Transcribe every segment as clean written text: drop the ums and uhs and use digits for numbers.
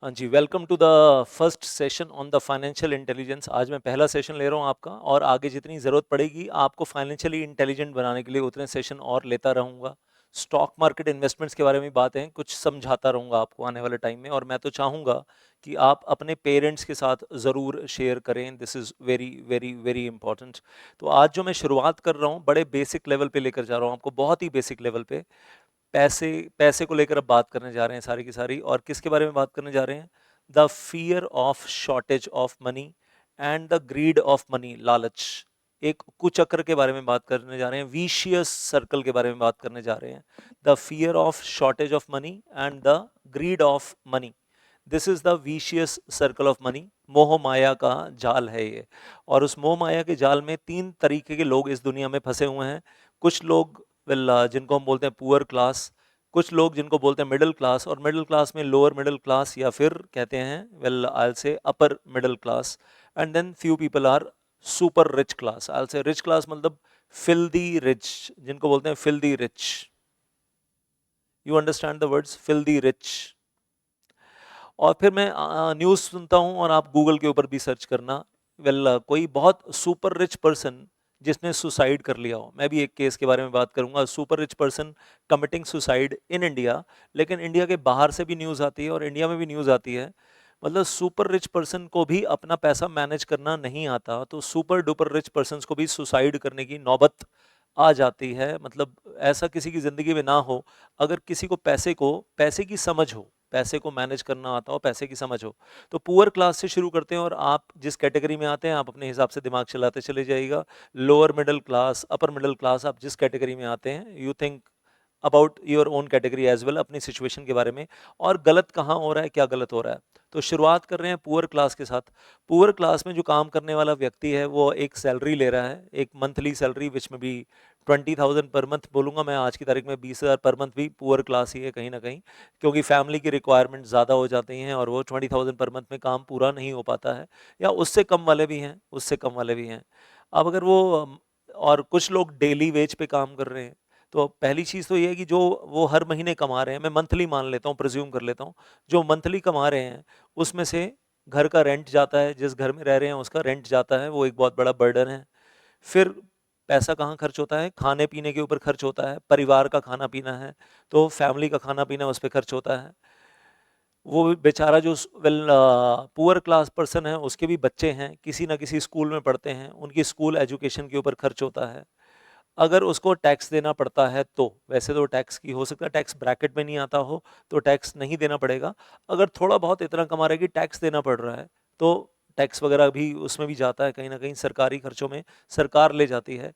हाँ जी, welcome to the first session on the financial intelligence. आज मैं पहला सेशन ले रहा हूँ आपका, और आगे जितनी ज़रूरत पड़ेगी आपको फाइनेंशियली इंटेलिजेंट बनाने के लिए उतने सेशन और लेता रहूँगा। स्टॉक मार्केट इन्वेस्टमेंट्स के बारे में बातें कुछ समझाता रहूँगा आपको आने वाले टाइम में, और मैं तो चाहूँगा कि आप अपने पेरेंट्स के साथ ज़रूर शेयर करें। This is very very very important. तो आज जो मैं शुरुआत कर रहा हूँ बड़े बेसिक लेवल पे लेकर जा रहा हूँ आपको, बहुत ही बेसिक लेवल पे। पैसे पैसे को लेकर अब बात करने जा रहे हैं सारी की सारी, और किसके बारे में बात करने जा रहे हैं? The fear of shortage of money and the greed of money, लालच। एक कुचक्र के बारे में बात करने जा रहे हैं, विशियस सर्कल के बारे में बात करने जा रहे हैं। The fear of shortage of money and the greed of money, this is the vicious circle of money. मोह माया का जाल है ये। और उस मोह माया के जाल में तीन तरीके के लोग इस दुनिया में फंसे हुए हैं। कुछ लोग जिनको हम बोलते हैं पुअर क्लास, कुछ लोग जिनको बोलते हैं मिडिल क्लास, और मिडिल क्लास में लोअर मिडिल क्लास, या फिर कहते हैं I say upper middle class. And then few people are super rich class. I say rich class मतलब फिल्दी रिच, जिनको बोलते हैं filthy rich. You understand the words filthy rich? और फिर मैं न्यूज़ सुनता हूँ, और आप गूगल के ऊपर भी सर्च करना। कोई बहुत सुपर रिच पर्सन जिसने सुसाइड कर लिया हो, मैं भी एक केस के बारे में बात करूंगा, super rich person committing suicide in India. लेकिन इंडिया के बाहर से भी न्यूज़ आती है और इंडिया में भी न्यूज़ आती है। मतलब सुपर रिच पर्सन को भी अपना पैसा मैनेज करना नहीं आता, तो सुपर डुपर रिच पर्सन को भी सुसाइड करने की नौबत आ जाती है। मतलब ऐसा किसी की ज़िंदगी में ना हो। अगर किसी को पैसे की समझ हो, पैसे को मैनेज करना आता हो, पैसे की समझ हो। तो पुअर क्लास से शुरू करते हैं, और आप जिस कैटेगरी में आते हैं आप अपने हिसाब से दिमाग चलाते चले जाइएगा। Lower middle class, upper middle class, आप जिस कैटेगरी में आते हैं, you think about your own category as well, अपनी सिचुएशन के बारे में, और गलत कहाँ हो रहा है, क्या गलत हो रहा है। तो शुरुआत कर रहे हैं पुअर क्लास के साथ। पुअर क्लास में जो काम करने वाला व्यक्ति है वो एक सैलरी ले रहा है, एक मंथली सैलरी, विच में भी 20,000 पर मंथ बोलूँगा मैं आज की तारीख में। 20,000 पर मंथ भी पुअर क्लास ही है कहीं ना कहीं, क्योंकि फैमिली की रिक्वायरमेंट ज़्यादा हो जाती हैं और वो 20,000 पर मंथ में काम पूरा नहीं हो पाता है। या उससे कम वाले भी हैं, उससे कम वाले भी हैं। अब अगर वो और कुछ लोग डेली वेज पे काम कर रहे हैं। तो पहली चीज़ तो ये है कि जो वो हर महीने कमा रहे हैं, मैं मंथली मान लेता हूँ, प्रिज्यूम कर लेता हूँ, जो मंथली कमा रहे हैं उसमें से घर का रेंट जाता है, जिस घर में रह रहे हैं उसका रेंट जाता है, वो एक बहुत बड़ा बर्डन है। फिर पैसा कहाँ खर्च होता है? खाने पीने के ऊपर खर्च होता है, परिवार का खाना पीना है, तो फैमिली का खाना पीना उस पर खर्च होता है। वो बेचारा जो पुअर क्लास पर्सन है, उसके भी बच्चे हैं, किसी ना किसी स्कूल में पढ़ते हैं, उनकी स्कूल एजुकेशन के ऊपर खर्च होता है। अगर उसको टैक्स देना पड़ता है तो वैसे तो टैक्स की हो सकता है टैक्स ब्रैकेट में नहीं आता हो, तो टैक्स नहीं देना पड़ेगा। अगर थोड़ा बहुत इतना कमा रहा है कि टैक्स देना पड़ रहा है, तो टैक्स वगैरह भी उसमें भी जाता है, कहीं ना कहीं सरकारी खर्चों में सरकार ले जाती है।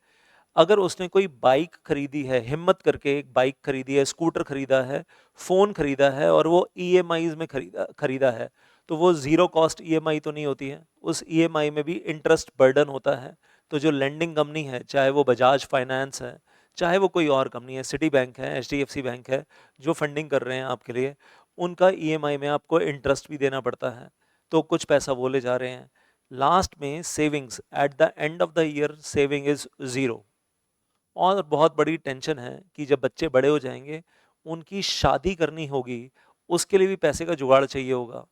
अगर उसने कोई बाइक खरीदी है, हिम्मत करके एक बाइक खरीदी है, स्कूटर खरीदा है, फ़ोन खरीदा है, और वो ईएमआईज़ में खरीदा खरीदा है, तो वो ज़ीरो कॉस्ट ईएमआई तो नहीं होती है, उस ईएमआई में भी इंटरेस्ट बर्डन होता है। तो जो लेंडिंग कंपनी है, चाहे वो बजाज फाइनेंस है, चाहे वो कोई और कंपनी है, सिटी बैंक है, एचडीएफसी बैंक है, जो फंडिंग कर रहे हैं आपके लिए, उनका ईएमआई में आपको इंटरेस्ट भी देना पड़ता है। तो कुछ पैसा वो ले जा रहे हैं। लास्ट में savings, at the end of the year saving is zero. और बहुत बड़ी टेंशन है कि जब बच्चे बड़े हो जाएंगे, उनकी शादी करनी होगी, उसके लिए भी पैसे का जुगाड़ चाहिए होगा।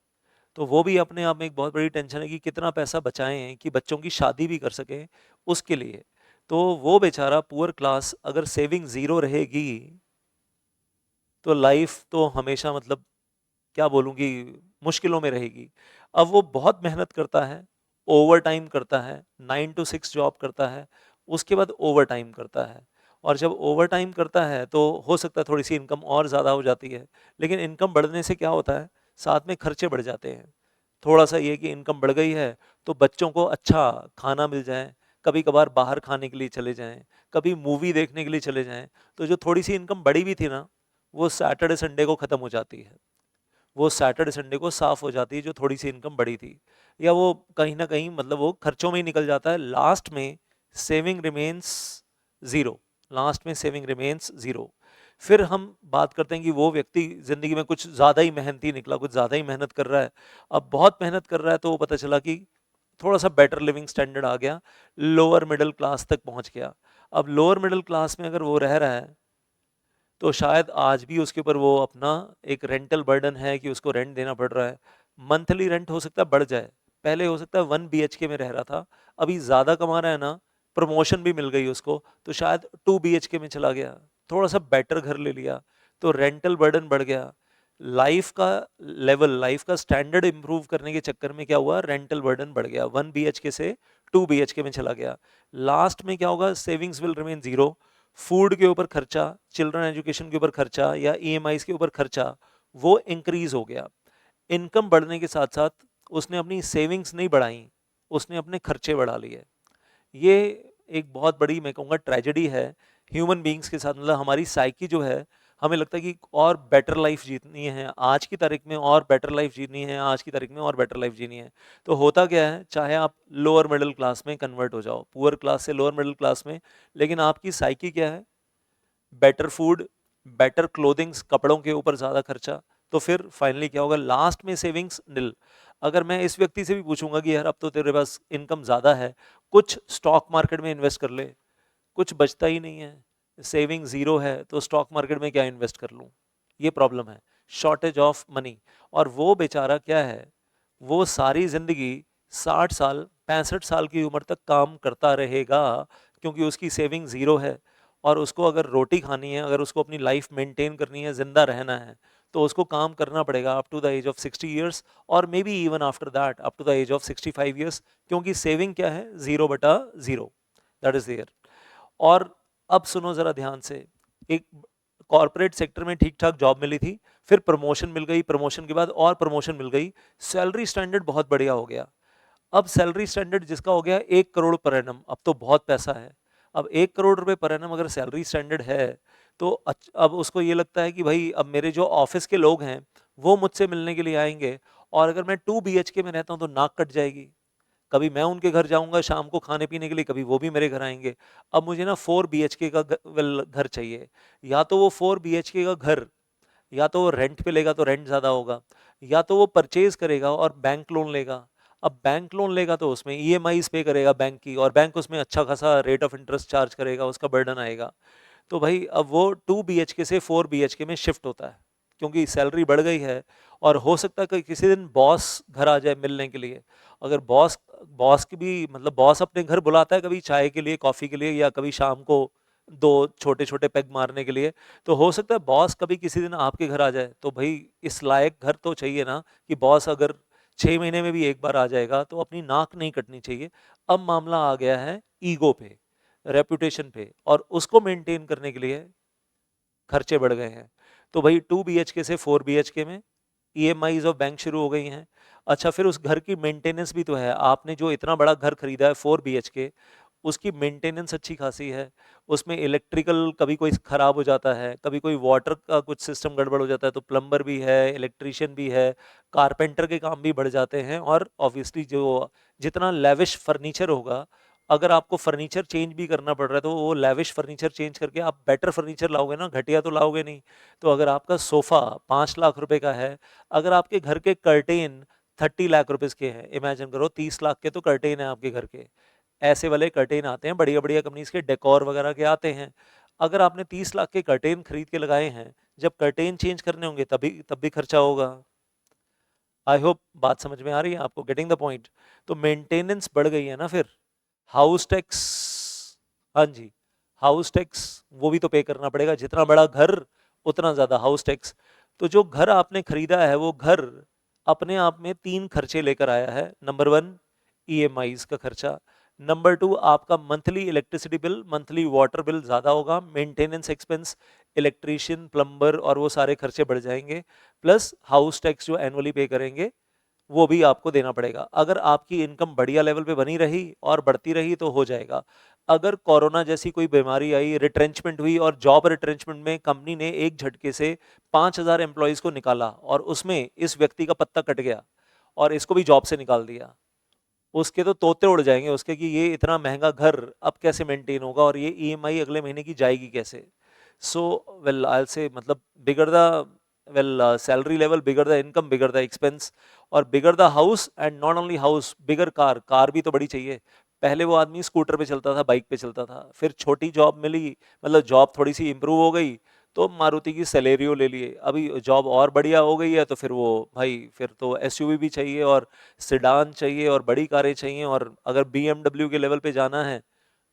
तो वो भी अपने आप में एक बहुत बड़ी टेंशन है कि कितना पैसा बचाएं कि बच्चों की शादी भी कर सकें उसके लिए। तो वो बेचारा पुअर क्लास, अगर सेविंग ज़ीरो रहेगी तो लाइफ तो हमेशा, मतलब क्या बोलूँ कि मुश्किलों में रहेगी। अब वो बहुत मेहनत करता है, ओवर टाइम करता है, 9 to 6 जॉब करता है, उसके बाद ओवर टाइम करता है। और जब ओवर टाइम करता है तो हो सकता है थोड़ी सी इनकम और ज़्यादा हो जाती है, लेकिन इनकम बढ़ने से क्या होता है, साथ में खर्चे बढ़ जाते हैं। थोड़ा सा ये कि इनकम बढ़ गई है तो बच्चों को अच्छा खाना मिल जाए, कभी कभार बाहर खाने के लिए चले जाएं, कभी मूवी देखने के लिए चले जाएं, तो जो थोड़ी सी इनकम बढ़ी भी थी ना, वो सैटरडे संडे को ख़त्म हो जाती है। वो सैटरडे संडे को साफ हो जाती है, जो थोड़ी सी इनकम बढ़ी थी। या वो कहीं ना कहीं, मतलब वो खर्चों में ही निकल जाता है। लास्ट में सेविंग रिमेन्स ज़ीरो। लास्ट में सेविंग रिमेन्स ज़ीरो। फिर हम बात करते हैं कि वो व्यक्ति ज़िंदगी में कुछ ज़्यादा ही मेहनती निकला, कुछ ज़्यादा ही मेहनत कर रहा है। अब बहुत मेहनत कर रहा है तो वो पता चला कि थोड़ा सा बेटर लिविंग स्टैंडर्ड आ गया, लोअर मिडिल क्लास तक पहुंच गया। अब लोअर मिडिल क्लास में अगर वो रह रहा है, तो शायद आज भी उसके ऊपर वो अपना एक रेंटल बर्डन है कि उसको रेंट देना पड़ रहा है। मंथली रेंट हो सकता है बढ़ जाए, पहले हो सकता है 1 BHK में रह रहा था, अभी ज़्यादा कमा रहा है ना, प्रमोशन भी मिल गई उसको, तो शायद 2 BHK में चला गया, थोड़ा सा बेटर घर ले लिया, तो रेंटल बर्डन बढ़ गया। लाइफ का लेवल, लाइफ का स्टैंडर्ड इंप्रूव करने के चक्कर में क्या हुआ, रेंटल बर्डन बढ़ गया, 1 BHK से 2 BHK में चला गया। लास्ट में क्या होगा, savings will remain zero, food के ऊपर खर्चा, चिल्ड्रन एजुकेशन के ऊपर खर्चा या EMIs के ऊपर खर्चा वो इंक्रीज हो गया। इनकम बढ़ने के साथ साथ उसने अपनी सेविंग्स नहीं बढ़ाई, उसने अपने खर्चे बढ़ा लिए। ये एक बहुत बड़ी, मैं कहूँगा, ट्रेजेडी है ह्यूमन बीइंग्स के साथ। मतलब हमारी साइकी जो है, हमें लगता है कि और बेटर लाइफ जीतनी है आज की तारीख में, और बेटर लाइफ जीनी है आज की तारीख में, और बेटर लाइफ जीनी है। तो होता क्या है, चाहे आप लोअर मिडिल क्लास में कन्वर्ट हो जाओ, पुअर क्लास से लोअर मिडिल क्लास में, लेकिन आपकी साइकी क्या है, बेटर फूड, बेटर क्लोथिंग्स, कपड़ों के ऊपर ज़्यादा खर्चा। तो फिर फाइनली क्या होगा, लास्ट में सेविंग्स निल। अगर मैं इस व्यक्ति से भी पूछूंगा कि यार अब तो तेरे पास इनकम ज़्यादा है, कुछ स्टॉक मार्केट में इन्वेस्ट कर ले, कुछ बचता ही नहीं है, सेविंग ज़ीरो है, तो स्टॉक मार्केट में क्या इन्वेस्ट कर लूँ। ये प्रॉब्लम है, शॉर्टेज ऑफ मनी। और वो बेचारा क्या है, वो सारी ज़िंदगी 60 साल 65 साल की उम्र तक काम करता रहेगा, क्योंकि उसकी सेविंग ज़ीरो है। और उसको अगर रोटी खानी है, अगर उसको अपनी लाइफ मेंटेन करनी है, जिंदा रहना है, तो उसको काम करना पड़ेगा up to the age of 60 years, और may be even after that up to the age of 65 years, क्योंकि सेविंग क्या है, 0/0, दैट इज देयर। और अब सुनो जरा ध्यान से, एक कॉर्पोरेट सेक्टर में ठीक ठाक जॉब मिली थी, फिर प्रमोशन मिल गई, प्रमोशन के बाद और प्रमोशन मिल गई, सैलरी स्टैंडर्ड बहुत बढ़िया हो गया। अब सैलरी स्टैंडर्ड जिसका हो गया 1 करोड़ पर एनम, अब तो बहुत पैसा है। अब 1 करोड़ रुपए पर एनम अगर सैलरी स्टैंडर्ड है, तो अब उसको ये लगता है कि भाई अब मेरे जो ऑफिस के लोग हैं वो मुझसे मिलने के लिए आएंगे, और अगर मैं 2 BHK में रहता हूँ तो नाक कट जाएगी। कभी मैं उनके घर जाऊंगा शाम को खाने पीने के लिए, कभी वो भी मेरे घर आएंगे। अब मुझे ना 4 BHK का घर चाहिए। या तो वो 4 BHK का घर, या तो वो रेंट पे लेगा तो रेंट ज़्यादा होगा, या तो वो परचेज करेगा और बैंक लोन लेगा। अब बैंक लोन लेगा तो उसमें EMIs पे करेगा बैंक की, और बैंक उसमें अच्छा खासा रेट ऑफ इंटरेस्ट चार्ज करेगा, उसका बर्डन आएगा। तो भाई अब वो 2 BHK से 4 BHK में शिफ्ट होता है, क्योंकि सैलरी बढ़ गई है। और हो सकता है कि किसी दिन बॉस घर आ जाए मिलने के लिए। अगर बॉस बॉस की भी, मतलब बॉस अपने घर बुलाता है कभी चाय के लिए, कॉफ़ी के लिए, या कभी शाम को दो छोटे छोटे पैग मारने के लिए। तो हो सकता है बॉस कभी किसी दिन आपके घर आ जाए, तो भाई इस लायक घर तो चाहिए ना, कि बॉस अगर 6 महीने में भी एक बार आ जाएगा तो अपनी नाक नहीं कटनी चाहिए। अब मामला आ गया है ईगो पे, रेपुटेशन पे, और उसको मेंटेन करने के लिए खर्चे बढ़ गए हैं। तो भाई 2 BHK से 4 BHK में EMIs ऑफ बैंक शुरू हो गई हैं। अच्छा, फिर उस घर की मेंटेनेंस भी तो है। आपने जो इतना बड़ा घर खरीदा है 4 BHK, उसकी मेंटेनेंस अच्छी खासी है। उसमें इलेक्ट्रिकल कभी कोई खराब हो जाता है, कभी कोई वाटर का कुछ सिस्टम गड़बड़ हो जाता है, तो प्लम्बर भी है, इलेक्ट्रिशियन भी है, कारपेंटर के काम भी बढ़ जाते हैं। और ऑब्वियसली जो जितना लेविश फर्नीचर होगा, अगर आपको फर्नीचर चेंज भी करना पड़ रहा है, तो वो लेविश फर्नीचर चेंज करके आप बेटर फर्नीचर लाओगे ना, घटिया तो लाओगे नहीं। तो अगर आपका सोफा 5 लाख रुपए का है, अगर आपके घर के कर्टेन 30 लाख रुपीज के हैं, इमेजिन करो 30 लाख के तो कर्टेन है आपके घर के। ऐसे वाले कर्टेन आते हैं, बढ़िया बढ़िया कंपनीज के, डेकोर वगैरह के आते हैं। अगर आपने 30 लाख के कर्टेन खरीद के लगाए हैं, जब कर्टेन चेंज करने होंगे तब भी खर्चा होगा। आई होप बात समझ में आ रही है आपको, गेटिंग द पॉइंट। तो मेंटेनेंस बढ़ गई है ना। फिर हाउस टैक्स, हाँ जी, हाउस टैक्स वो भी तो पे करना पड़ेगा, जितना बड़ा घर उतना ज्यादा हाउस टैक्स। तो जो घर आपने खरीदा है, वो घर अपने आप में 3 खर्चे लेकर आया है। नंबर 1, EMIs का खर्चा। नंबर 2, आपका monthly electricity bill, monthly water bill ज्यादा होगा, मेंटेनेंस एक्सपेंस, इलेक्ट्रीशियन, प्लम्बर और वो सारे खर्चे बढ़ जाएंगे। प्लस हाउस टैक्स जो एनुअली पे करेंगे वो भी आपको देना पड़ेगा। अगर आपकी इनकम बढ़िया लेवल पे बनी रही और बढ़ती रही तो हो जाएगा। अगर कोरोना जैसी कोई बीमारी आई, रिट्रेंचमेंट हुई, और जॉब रिट्रेंचमेंट में कंपनी ने एक झटके से 5,000 एम्प्लॉयज को निकाला, और उसमें इस व्यक्ति का पत्ता कट गया और इसको भी जॉब से निकाल दिया, उसके तो तोते उड़ जाएंगे उसके, कि ये इतना महंगा घर अब कैसे मेंटेन होगा, और ये EMI अगले महीने की जाएगी कैसे। सो वेल आई से, मतलब bigger the, well salary level, bigger the income, bigger the expense, और bigger the house, and not only house, bigger car, car भी तो बड़ी चाहिए। पहले वो आदमी स्कूटर पे चलता था, बाइक पे चलता था, फिर छोटी जॉब मिली, मतलब जॉब थोड़ी सी इंप्रूव हो गई, तो मारुति की सेलेरियो ले लिए। अभी जॉब और बढ़िया हो गई है तो फिर वो भाई फिर तो एसयूवी भी चाहिए और सेडान चाहिए और बड़ी कारें चाहिए, और अगर बीएमडब्ल्यू के लेवल पे जाना है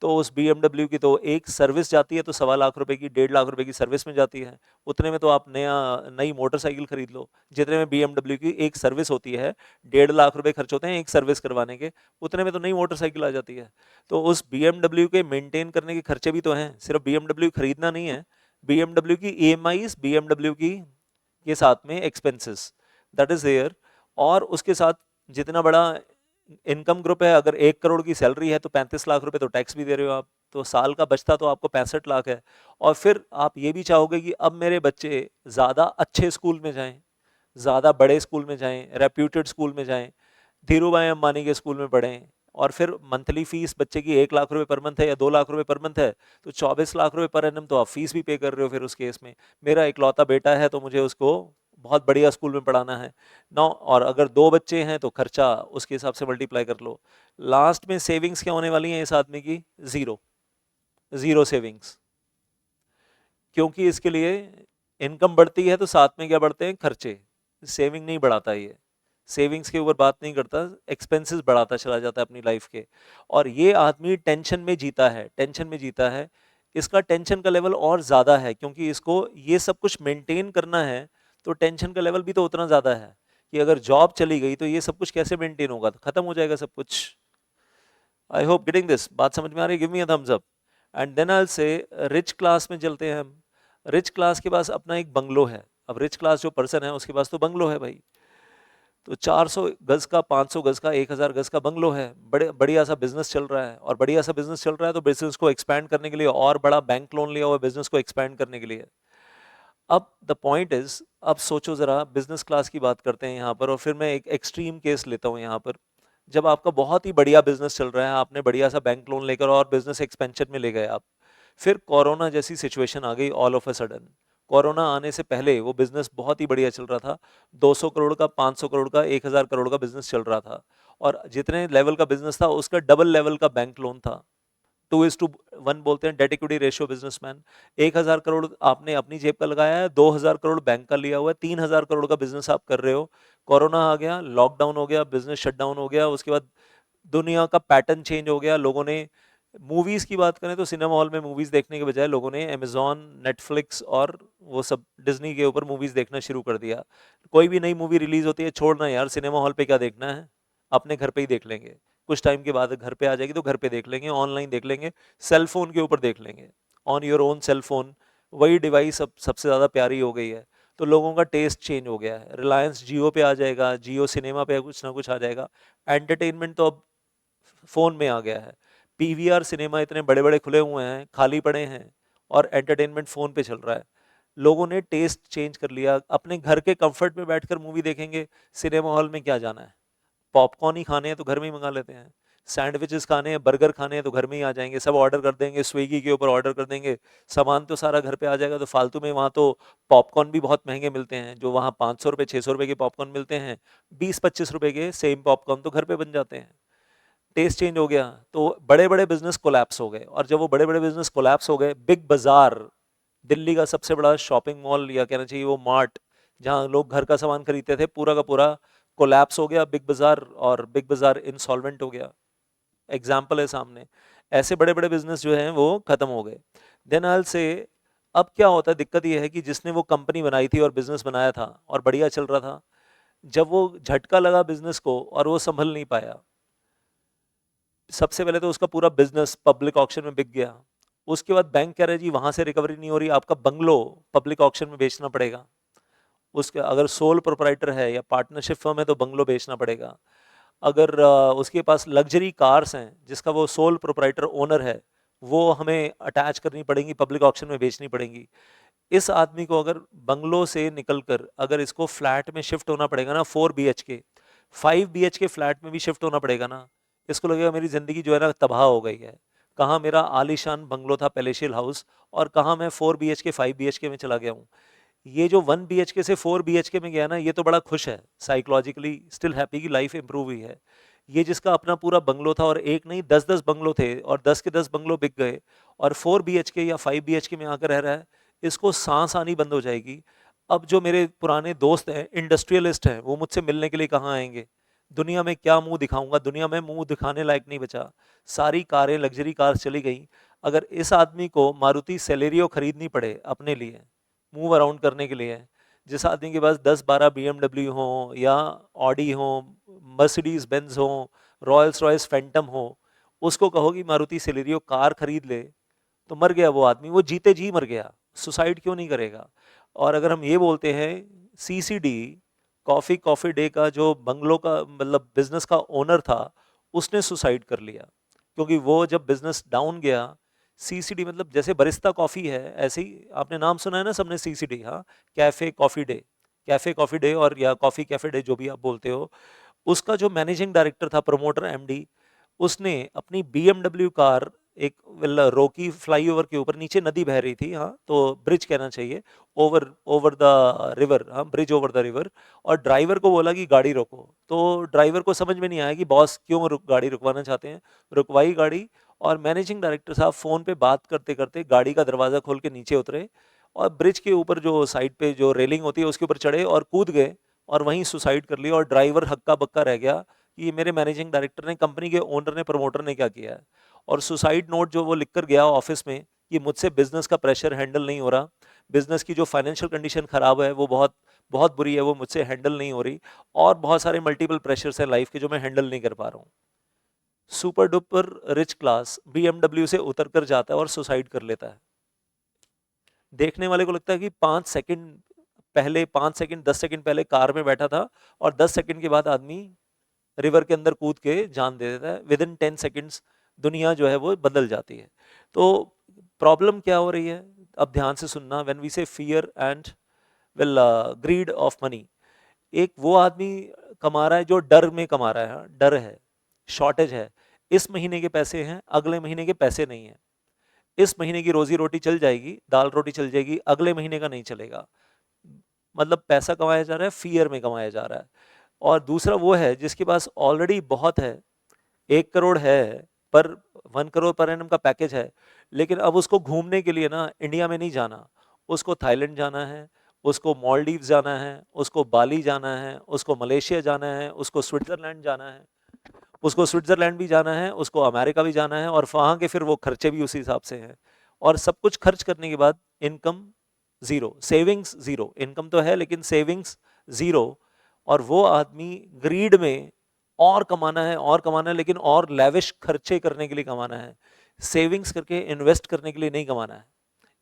तो उस बीएमडब्ल्यू की तो एक सर्विस जाती है तो 1.25 लाख रुपए की, 1.5 लाख रुपए की सर्विस में जाती है। उतने में तो आप नई मोटरसाइकिल खरीद लो। जितने में बीएमडब्ल्यू की एक सर्विस होती है, 1.5 लाख रुपए खर्च होते हैं एक सर्विस करवाने के, उतने में तो नई मोटरसाइकिल आ जाती है। तो उस बीएमडब्ल्यू के मेंटेन करने के खर्चे भी तो हैं, सिर्फ बीएमडब्ल्यू खरीदना नहीं है। बीएमडब्ल्यू की ईएमआईज, बीएमडब्ल्यू की के साथ में एक्सपेंसेस, दैट इज देयर। और उसके साथ जितना बड़ा इनकम ग्रुप है, अगर 1 करोड़ की सैलरी है तो 35 लाख रुपए तो टैक्स भी दे रहे हो आप, तो साल का बचता तो आपको 65 लाख है। और फिर आप ये भी चाहोगे कि अब मेरे बच्चे ज़्यादा अच्छे स्कूल में जाएं, ज़्यादा बड़े स्कूल में जाएं, रेप्यूटेड स्कूल में जाएं, धीरू भाई अंबानी के स्कूल में पढ़ें, और फिर मंथली फीस बच्चे की 1 लाख रुपए पर मंथ है या 2 लाख रुपए पर मंथ है, तो 24 लाख रुपए पर एनम तो आप फीस भी पे कर रहे हो। फिर उस केस में मेरा इकलौता बेटा है तो मुझे उसको बहुत बढ़िया स्कूल में पढ़ाना है नौ, और अगर 2 बच्चे हैं तो खर्चा उसके हिसाब से मल्टीप्लाई कर लो। लास्ट में सेविंग्स क्या होने वाली है इस आदमी की? Zero, zero savings. क्योंकि इसके लिए इनकम बढ़ती है तो साथ में क्या बढ़ते हैं? खर्चे। सेविंग नहीं बढ़ाता ये, सेविंग्स के ऊपर बात नहीं करता, एक्सपेंसेस बढ़ाता चला जाता है अपनी लाइफ के। और ये आदमी टेंशन में जीता है, टेंशन में जीता है। इसका टेंशन का लेवल और ज़्यादा है क्योंकि इसको ये सब कुछ मेंटेन करना है, तो टेंशन का लेवल भी तो उतना ज़्यादा है कि अगर जॉब चली गई तो ये सब कुछ कैसे मेंटेन होगा, तो खत्म हो जाएगा सब कुछ। आई होप गेटिंग दिस, बात समझ में आ रही है? Give me a thumbs up. And then I say rich class में चलते हैं हम। रिच क्लास के पास अपना एक बंगलो है। अब रिच क्लास जो पर्सन है उसके पास तो बंगलो है भाई, तो 400 गज का, 500 गज का, 1000 गज का बंगलो है, बड़े बढ़िया सा बिजनेस चल रहा है। और बढ़िया सा बिजनेस चल रहा है तो बिजनेस को एक्सपैंड करने के लिए और बड़ा बैंक लोन लिया हुआ है बिजनेस को एक्सपैंड करने के लिए। अब द पॉइंट इज, अब सोचो जरा, बिजनेस क्लास की बात करते हैं यहाँ पर, और फिर मैं एक एक्सट्रीम केस लेता हूँ यहाँ पर। जब आपका बहुत ही बढ़िया बिजनेस चल रहा है, आपने बढ़िया सा बैंक लोन लेकर और बिजनेस एक्सपेंशन में ले गए आप, फिर कोरोना जैसी सिचुएशन आ गई all of a sudden. Corona आने से पहले वो बिजनेस बहुत ही बढ़िया चल रहा था, 200 करोड़ का, 500 करोड़ का, 1000 करोड़ का बिजनेस चल रहा था, और जितने लेवल का बिजनेस था उसका डबल लेवल का बैंक लोन था। 2:1 बोलते हैं debt equity ratio businessman. 1000 crore आपने अपनी जेब का लगाया है, 2000 करोड़ बैंक का लिया हुआ है, 3000 करोड़ का बिजनेस आप कर रहे हो। कोरोना आ गया, लॉकडाउन हो गया, बिजनेस शटडाउन हो गया, उसके बाद दुनिया का पैटर्न चेंज हो गया। लोगों ने, मूवीज की बात करें तो सिनेमा हॉल में मूवीज देखने के बजाय लोगों ने अमेजॉन, नेटफ्लिक्स और वो सब डिज्नी के ऊपर मूवीज देखना शुरू कर दिया। कोई भी नई मूवी रिलीज होती है, छोड़ना यार सिनेमा हॉल पे क्या देखना है, अपने घर पे ही देख लेंगे। कुछ टाइम के बाद घर पे आ जाएगी तो घर पे देख लेंगे, ऑनलाइन देख लेंगे, सेल फोन के ऊपर देख लेंगे, on your own cell phone. वही डिवाइस अब सबसे ज़्यादा प्यारी हो गई है। तो लोगों का टेस्ट चेंज हो गया है। रिलायंस जियो पे आ जाएगा, जियो सिनेमा पे कुछ ना कुछ आ जाएगा। एंटरटेनमेंट तो अब फोन में आ गया है। पीवीआर सिनेमा इतने बड़े बड़े खुले हुए हैं, खाली पड़े हैं, और एंटरटेनमेंट फोन पे चल रहा है। लोगों ने टेस्ट चेंज कर लिया, अपने घर के कंफर्ट में बैठकर मूवी देखेंगे, सिनेमा हॉल में क्या जाना है। पॉपकॉर्न ही खाने हैं तो घर में ही मंगा लेते हैं, सैंडविचेस खाने हैं, बर्गर खाने हैं तो घर में ही आ जाएंगे, सब ऑर्डर कर देंगे, स्विगी के ऊपर ऑर्डर कर देंगे, सामान तो सारा घर पे आ जाएगा। तो फालतू में वहाँ तो पॉपकॉर्न भी बहुत महंगे मिलते हैं, जो वहाँ 500 रुपये 600 रुपये के पॉपकॉर्न मिलते हैं, 20-25 रुपये के सेम पॉपकॉर्न तो घर पे बन जाते हैं। टेस्ट चेंज हो गया, तो बड़े बड़े बिजनेस कोलैप्स हो गए। और जब वो बड़े बड़े बिजनेस कोलैप्स हो गए, बिग बाजार, दिल्ली का सबसे बड़ा शॉपिंग मॉल या कहना चाहिए वो मार्ट, जहाँ लोग घर का सामान खरीदते थे, पूरा का पूरा कोलैप्स हो गया बिग बाजार, और बिग बाजार इंसॉल्वेंट हो गया। एग्जाम्पल है सामने। ऐसे बड़े बड़े बिजनेस जो हैं वो खत्म हो गए। देन आई से, अब क्या होता है, दिक्कत ये है कि जिसने वो कंपनी बनाई थी और बिजनेस बनाया था और बढ़िया चल रहा था, जब वो झटका लगा बिजनेस को और वो संभल नहीं पाया, सबसे पहले तो उसका पूरा बिजनेस पब्लिक ऑक्शन में बिक गया। उसके बाद बैंक कह रहे जी वहां से रिकवरी नहीं हो रही, आपका बंगलो पब्लिक ऑक्शन में बेचना पड़ेगा। उसके अगर सोल प्रोपराइटर है या पार्टनरशिप फर्म है तो बंगलो बेचना पड़ेगा। अगर उसके पास लग्जरी कार्स हैं जिसका वो सोल प्रोपराइटर ओनर है, वो हमें अटैच करनी पड़ेंगी, पब्लिक ऑक्शन में बेचनी पड़ेंगी। इस आदमी को अगर बंगलो से निकलकर अगर इसको फ्लैट में शिफ्ट होना पड़ेगा ना, 4 BHK, 5 BHK फ्लैट में भी शिफ्ट होना पड़ेगा ना, इसको लगेगा मेरी ज़िंदगी जो है ना तबाह हो गई है। कहाँ मेरा आलीशान बंगलो था, पैलेशियल हाउस, और कहाँ मैं 4 BHK 5 BHK में चला गया हूँ। ये जो 1 BHK से 4 BHK में गया ना, ये तो बड़ा खुश है, साइकोलॉजिकली स्टिल हैप्पी की लाइफ इंप्रूव हुई है। ये जिसका अपना पूरा बंगलो था, और एक नहीं 10-10 बंगलो थे, और 10 के 10 बंगलो बिक गए, और 4 BHK या 5 BHK में आकर रह रहा है, इसको सांस आनी बंद हो जाएगी। अब जो मेरे पुराने दोस्त हैं, इंडस्ट्रियलिस्ट हैं, वो मुझसे मिलने के लिए कहाँ आएंगे? दुनिया में क्या मुंह दिखाऊंगा? दुनिया में मुंह दिखाने लायक नहीं बचा। सारी कारें, लग्जरी कार चली गई। अगर इस आदमी को मारुति सेलेरियो खरीदनी पड़े अपने लिए, मूव अराउंड करने के लिए, जिस आदमी के पास 10-12 BMW हो या ऑडी हो, मर्सिडीज बेंज हो, रॉयल्स रॉयस फैंटम हो, उसको कहो कि मारुति सेलेरियो कार खरीद ले, तो मर गया वो आदमी, वो जीते जी मर गया। सुसाइड क्यों नहीं करेगा? और अगर हम ये बोलते हैं, CCD, कॉफी कॉफी डे का जो बंगलो का मतलब बिजनेस का ओनर था, उसने सुसाइड कर लिया, क्योंकि वो जब बिजनेस डाउन गया, CCD मतलब जैसे बरिस्ता कॉफी है, ऐसे ही आपने नाम सुना है ना सबने, CCD, हाँ, cafe coffee day, cafe coffee day और या कॉफी कैफे डे, जो भी आप बोलते हो, उसका जो मैनेजिंग डायरेक्टर था, प्रमोटर, MD, उसने अपनी BMW कार, एक रोकी फ्लाईओवर के ऊपर, नीचे नदी बह रही थी, हाँ तो ब्रिज कहना चाहिए, ओवर ओवर द रिवर, हाँ ब्रिज ओवर द रिवर, और ड्राइवर को बोला कि गाड़ी रोको। तो ड्राइवर को समझ में नहीं आया कि बॉस क्यों गाड़ी रुकवाना चाहते हैं। रुकवाई गाड़ी, और मैनेजिंग डायरेक्टर साहब फोन पे बात करते करते गाड़ी का दरवाजा खोल के नीचे उतरे, और ब्रिज के ऊपर जो साइड पे जो रेलिंग होती है उसके ऊपर चढ़े और कूद गए, और वहीं सुसाइड कर लिया। और ड्राइवर हक्का बक्का रह गया कि ये मेरे मैनेजिंग डायरेक्टर ने, कंपनी के ओनर ने, प्रमोटर ने क्या किया है। और सुसाइड नोट जो वो लिख कर गया ऑफिस में कि मुझसे बिजनेस का प्रेशर हैंडल नहीं हो रहा, बिजनेस की जो फाइनेंशियल कंडीशन खराब है वो बहुत बहुत बुरी है, वो मुझसे हैंडल नहीं हो रही, और बहुत सारे मल्टीपल प्रेशर्स हैं लाइफ के जो मैं हैंडल नहीं कर पा रहा हूँ। Super duper rich class BMW से उतर कर जाता है और सुसाइड कर लेता है। देखने वाले को लगता है कि 5 सेकंड पहले, 5 सेकंड 10 सेकंड पहले कार में बैठा था, और 10 सेकंड के बाद आदमी रिवर के अंदर कूद के जान दे देता है। विद इन 10 सेकंड्स दुनिया जो है वो बदल जाती है। तो प्रॉब्लम क्या हो रही है? अब ध्यान से सुनना। When we say fear and will greed of money, एक वो आदमी कमा रहा है जो डर में कमा रहा है, हाँ, डर है, शॉर्टेज है, इस महीने के पैसे हैं, अगले महीने के पैसे नहीं है, इस महीने की रोजी रोटी चल जाएगी, दाल रोटी चल जाएगी, अगले महीने का नहीं चलेगा। मतलब पैसा कमाया जा रहा है, फियर में कमाया जा रहा है। और दूसरा वो है जिसके पास ऑलरेडी बहुत है, 1 करोड़ है, पर 1 करोड़ पर एनम का पैकेज है, लेकिन अब उसको घूमने के लिए ना इंडिया में नहीं जाना, उसको थाईलैंड जाना है, उसको मालदीव जाना है, उसको बाली जाना है, उसको मलेशिया जाना है, उसको स्विट्जरलैंड जाना है, उसको स्विट्जरलैंड भी जाना है, उसको अमेरिका भी जाना है, और वहाँ के फिर वो खर्चे भी उसी हिसाब से हैं। और सब कुछ खर्च करने के बाद income zero, savings zero, income तो है लेकिन सेविंग्स जीरो। और वो आदमी ग्रीड में और कमाना है और कमाना है, लेकिन और लैविश खर्चे करने के लिए कमाना है, सेविंग्स करके इन्वेस्ट करने के लिए नहीं कमाना है।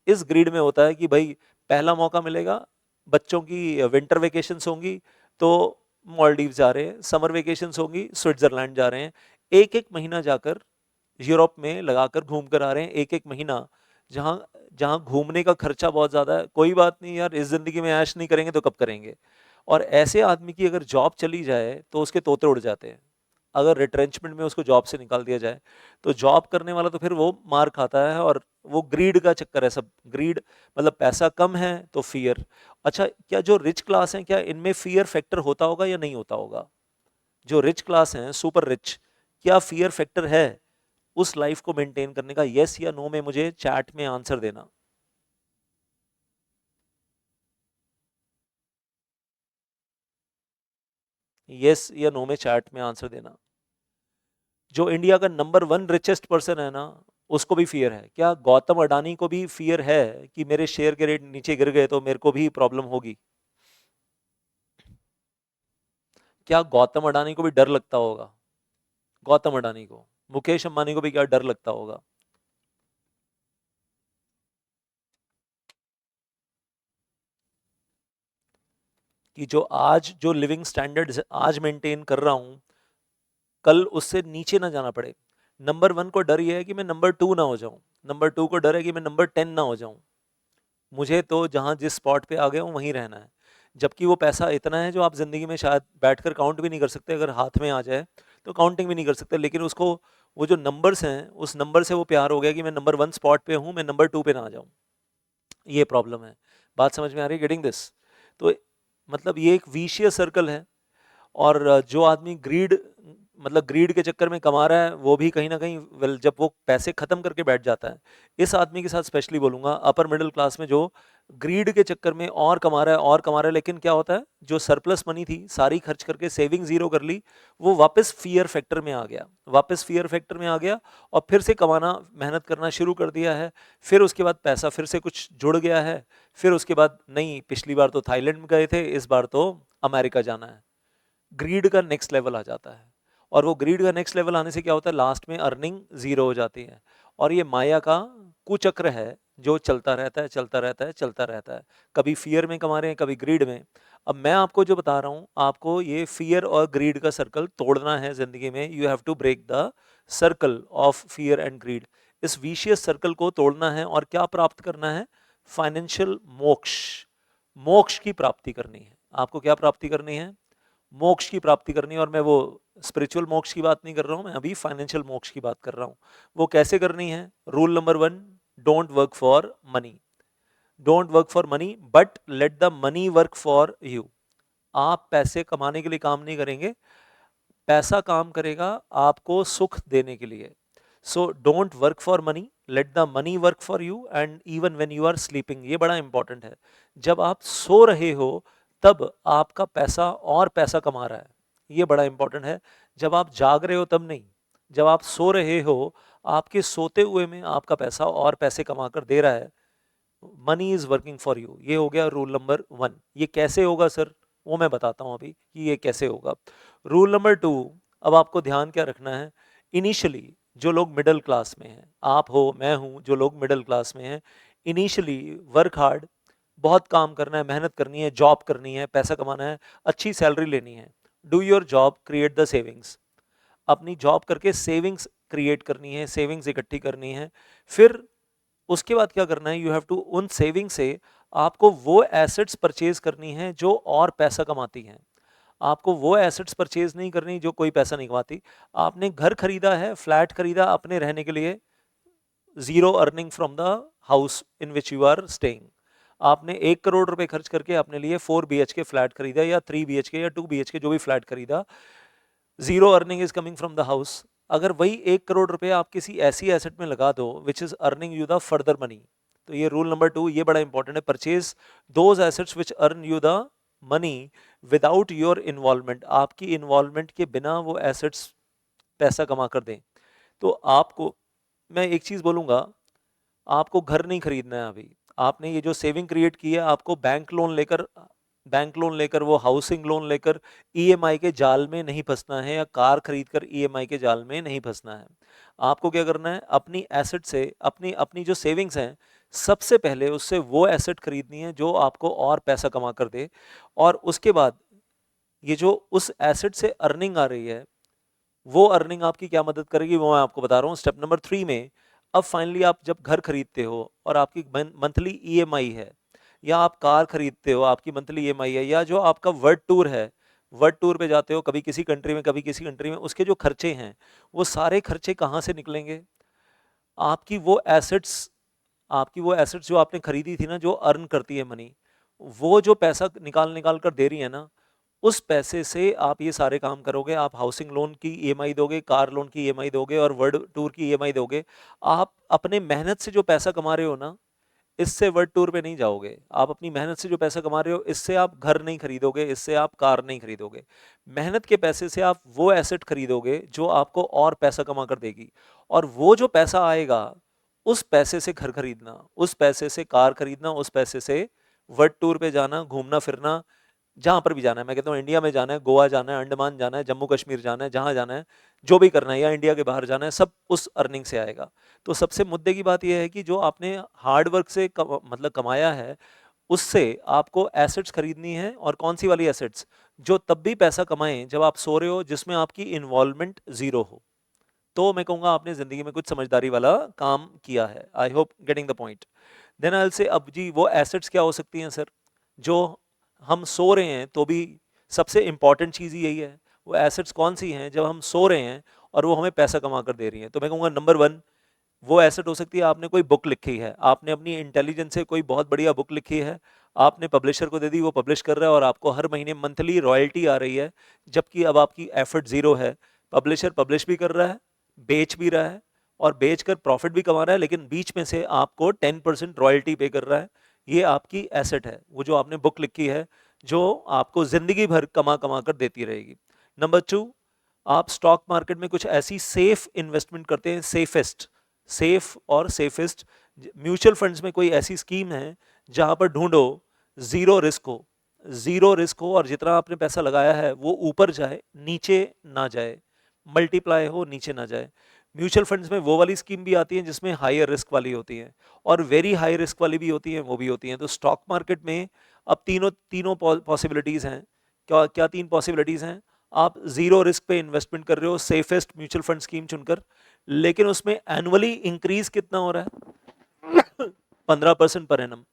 इस ग्रीड में होता है कि भाई पहला मौका मिलेगा, बच्चों की विंटर वेकेशंस होंगी तो मालदीव जा रहे हैं, समर वेकेशंस होंगी स्विट्जरलैंड जा रहे हैं, एक एक महीना जाकर यूरोप में लगाकर घूम कर आ रहे हैं, एक एक महीना। जहाँ जहाँ घूमने का खर्चा बहुत ज़्यादा है, कोई बात नहीं यार, इस ज़िंदगी में ऐश नहीं करेंगे तो कब करेंगे। और ऐसे आदमी की अगर जॉब चली जाए तो उसके तोते उड़ जाते हैं। अगर रिट्रेंचमेंट में उसको जॉब से निकाल दिया जाए तो जॉब करने वाला तो फिर वो मार खाता है। और वो ग्रीड का चक्कर है, सब ग्रीड, मतलब पैसा कम है तो फियर। अच्छा, क्या जो रिच क्लास है, क्या इनमें फियर फैक्टर होता होगा या नहीं होता होगा? जो रिच क्लास हैं, सुपर रिच, क्या फियर फैक्टर है उस लाइफ को मेंटेन करने का? यस या नो में मुझे चैट में आंसर देना। यस या नो में चैट में आंसर देना। जो इंडिया का नंबर 1 रिचेस्ट पर्सन है ना, उसको भी फियर है क्या? गौतम अडानी को भी फियर है कि मेरे शेयर के रेट नीचे गिर गए तो मेरे को भी प्रॉब्लम होगी? क्या गौतम अडानी को भी डर लगता होगा? गौतम अडानी को, मुकेश अंबानी को भी क्या डर लगता होगा कि जो आज जो लिविंग स्टैंडर्ड्स आज मेंटेन कर रहा हूं, कल उससे नीचे ना जाना पड़े? नंबर 1 को डर यह है कि मैं नंबर 2 ना हो जाऊं, नंबर 2 को डर है कि मैं नंबर 10 ना हो जाऊं। मुझे तो जहां जिस स्पॉट पे आ गया हूं वहीं रहना है। जबकि वो पैसा इतना है जो आप जिंदगी में शायद बैठकर काउंट भी नहीं कर सकते, अगर हाथ में आ जाए तो काउंटिंग भी नहीं कर सकते, लेकिन उसको वो जो नंबर्स हैं उस नंबर से वो प्यार हो गया कि मैं नंबर 1 स्पॉट पे हूं, मैं नंबर 2 पे ना आ जाऊं। ये प्रॉब्लम है। बात समझ में आ रही है? Getting this? तो मतलब ये एक विशियस सर्कल है। और जो आदमी ग्रीड मतलब ग्रीड के चक्कर में कमा रहा है, वो भी कहीं ना कहीं वेल जब वो पैसे खत्म करके बैठ जाता है, इस आदमी के साथ स्पेशली बोलूंगा अपर मिडिल क्लास में, जो ग्रीड के चक्कर में और कमा रहा है और कमा रहा है, लेकिन क्या होता है जो सरप्लस मनी थी सारी खर्च करके सेविंग जीरो कर ली, वो वापस फियर फैक्टर में आ गया, वापस फियर फैक्टर में आ गया और फिर से कमाना मेहनत करना शुरू कर दिया है। फिर उसके बाद पैसा फिर से कुछ जुड़ गया है, फिर उसके बाद नहीं पिछली बार तो थाईलैंड में गए थे, इस बार तो अमेरिका जाना है। ग्रीड का नेक्स्ट लेवल आ जाता है, और वो ग्रीड का नेक्स्ट लेवल आने से क्या होता है लास्ट में अर्निंग जीरो हो जाती है। और ये माया का कुचक्र है जो चलता रहता है चलता रहता है चलता रहता है, कभी फियर में कमा रहे हैं कभी ग्रीड में। अब मैं आपको जो बता रहा हूँ, आपको ये फियर और ग्रीड का सर्कल तोड़ना है जिंदगी में। You have to break the circle of fear and greed. इस विशियस सर्कल को तोड़ना है और क्या प्राप्त करना है, फाइनेंशियल मोक्ष, मोक्ष की प्राप्ति करनी है। आपको क्या प्राप्ति करनी है, मोक्ष की प्राप्ति करनी है। और मैं वो स्पिरिचुअल मोक्ष की बात नहीं कर रहा हूं, मैं अभी फाइनेंशियल मोक्ष की बात कर रहा हूं। वो कैसे करनी है, rule number 1, don't work for money, don't work for money but let the money work for you. आप पैसे कमाने के लिए काम नहीं करेंगे, पैसा काम करेगा आपको सुख देने के लिए। So don't work for money, let the money work for you, and even when you are sleeping, ये बड़ा इंपॉर्टेंट है। जब आप सो रहे हो तब आपका पैसा और पैसा कमा रहा है, ये बड़ा इंपॉर्टेंट है। जब आप जाग रहे हो तब नहीं, जब आप सो रहे हो आपके सोते हुए में आपका पैसा और पैसे कमा कर दे रहा है। Money is working for you, ये हो गया रूल नंबर 1। ये कैसे होगा सर, वो मैं बताता हूं अभी कि ये कैसे होगा। रूल नंबर 2, अब आपको ध्यान क्या रखना है, इनिशियली जो लोग मिडिल क्लास में हैं, आप हो मैं हूं, जो लोग मिडिल क्लास में हैं, इनिशियली वर्क हार्ड, बहुत काम करना है, मेहनत करनी है, जॉब करनी है, पैसा कमाना है, अच्छी सैलरी लेनी है। Do your job, create the savings, अपनी जॉब करके सेविंग्स क्रिएट करनी है, सेविंग्स इकट्ठी करनी है। फिर उसके बाद क्या करना है, यू हैव टू उन सेविंग से आपको वो एसेट्स परचेज करनी है जो और पैसा कमाती हैं। आपको वो एसेट्स परचेज नहीं करनी जो कोई पैसा नहीं कमाती। आपने घर खरीदा है, फ्लैट खरीदा अपने रहने के लिए, zero earning from the house in which you are staying. आपने 1 करोड़ रुपए खर्च करके अपने लिए 4 BHK फ्लैट खरीदा या 3 BHK या 2 BHK जो भी फ्लैट खरीदा, zero earning is coming from the house. अगर वही 1 करोड़ रुपए आप किसी ऐसी एसेट में लगा दो which is earning you the further money, तो ये रूल नंबर 2 ये बड़ा इंपॉर्टेंट है, purchase those assets which earn you the money without your involvement, आपकी इन्वॉल्वमेंट के बिना वो एसेट्स पैसा कमा कर दें। तो आपको मैं एक चीज बोलूंगा, आपको घर नहीं खरीदना है अभी, आपने ये जो सेविंग क्रिएट की है, आपको बैंक लोन लेकर वो हाउसिंग लोन लेकर ईएमआई के जाल में नहीं फंसना है, या कार खरीद कर ईएमआई के जाल में नहीं फंसना है। आपको क्या करना है, अपनी एसेट से अपनी अपनी जो सेविंग्स हैं, सबसे पहले उससे वो एसेट खरीदनी है जो आपको और पैसा कमा कर दे। और उसके बाद ये जो उस एसेट से अर्निंग आ रही है, वो अर्निंग आपकी क्या मदद करेगी वो मैं आपको बता रहा हूँ स्टेप नंबर 3 में। अब फाइनली आप जब घर खरीदते हो और आपकी मंथली ईएमआई है, या आप कार खरीदते हो आपकी मंथली ईएमआई है, या जो आपका वर्ल्ड टूर है, वर्ल्ड टूर पे जाते हो कभी किसी कंट्री में कभी किसी कंट्री में, उसके जो खर्चे हैं वो सारे खर्चे कहाँ से निकलेंगे, आपकी वो एसेट्स, आपकी वो एसेट्स जो आपने खरीदी थी ना, जो अर्न करती है मनी, वो जो पैसा निकाल निकाल कर दे रही है ना, उस पैसे से आप ये सारे काम करोगे। आप हाउसिंग लोन की ईएमआई दोगे, कार लोन की ईएमआई दोगे और वर्ल्ड टूर की ईएमआई दोगे। आप अपने मेहनत से जो पैसा कमा रहे हो ना, इससे वर्ल्ड टूर पे नहीं जाओगे। आप अपनी मेहनत से जो पैसा कमा रहे हो, इससे आप घर नहीं खरीदोगे, इससे आप कार नहीं खरीदोगे। मेहनत के पैसे से आप वो एसेट खरीदोगे जो आपको और पैसा कमा कर देगी। और वो जो पैसा आएगा, उस पैसे से घर खरीदना, उस पैसे से कार खरीदना, उस पैसे से वर्ल्ड टूर पे जाना, घूमना फिरना, जहां पर भी जाना है। मैं कहता हूँ इंडिया में जाना है, गोवा जाना है, अंडमान जाना है, जम्मू कश्मीर जाना है, जहां जाना है, जो भी करना है, या इंडिया के बाहर जाना है, सब उस अर्निंग से आएगा। तो सबसे मुद्दे की बात यह है कि जो आपने हार्ड वर्क से मतलब कमाया है, उससे आपको एसेट्स खरीदनी है। और कौन सी वाली एसेट्स, जो तब भी पैसा कमाएं जब आप सो रहे हो, जिसमें आपकी इन्वॉल्वमेंट जीरो हो। तो मैं कहूंगा आपने जिंदगी में कुछ समझदारी वाला काम किया है। I hope getting the point. Then I will say, अब जी वो एसेट्स क्या हो सकती हैं सर, जो हम सो रहे हैं तो भी सबसे इंपॉर्टेंट चीज़ ही यही है। वो एसेट्स कौन सी हैं जब हम सो रहे हैं और वो हमें पैसा कमा कर दे रही हैं। तो मैं कहूँगा नंबर 1, वो एसेट हो सकती है, आपने कोई बुक लिखी है, आपने अपनी इंटेलिजेंस से कोई बहुत बढ़िया बुक लिखी है, आपने पब्लिशर को दे दी, वो पब्लिश कर रहा है और आपको हर महीने मंथली रॉयल्टी आ रही है, जबकि अब आपकी एफर्ट जीरो है, पब्लिशर पब्लिश भी कर रहा है, बेच भी रहा है और बेचकर प्रॉफिट भी कमा रहा है, लेकिन बीच में से आपको 10% रॉयल्टी पे कर रहा है। ये आपकी एसेट है, वो जो आपने बुक लिखी है, जो आपको जिंदगी भर कमा कमा कर देती रहेगी। नंबर 2, आप स्टॉक मार्केट में कुछ ऐसी सेफ इन्वेस्टमेंट करते हैं, सेफेस्ट, सेफ और सेफेस्ट। म्यूचुअल फंड्स में कोई ऐसी स्कीम है जहां पर ढूंढो जीरो रिस्क हो, जीरो रिस्क हो और जितना आपने पैसा लगाया है वो ऊपर जाए, नीचे ना जाए, मल्टीप्लाई हो, नीचे ना जाए। म्यूचुअल फंड्स में वो वाली स्कीम भी आती है जिसमें हायर रिस्क वाली होती है और वेरी हाई रिस्क वाली भी होती है, वो भी होती हैं। तो स्टॉक मार्केट में अब तीनों तीनों पॉसिबिलिटीज हैं। क्या क्या 3 पॉसिबिलिटीज हैं? आप जीरो रिस्क पे इन्वेस्टमेंट कर रहे हो सेफेस्ट म्यूचुअल फंड स्कीम चुनकर, लेकिन उसमें एनुअली इंक्रीज कितना हो रहा है? 15% per annum,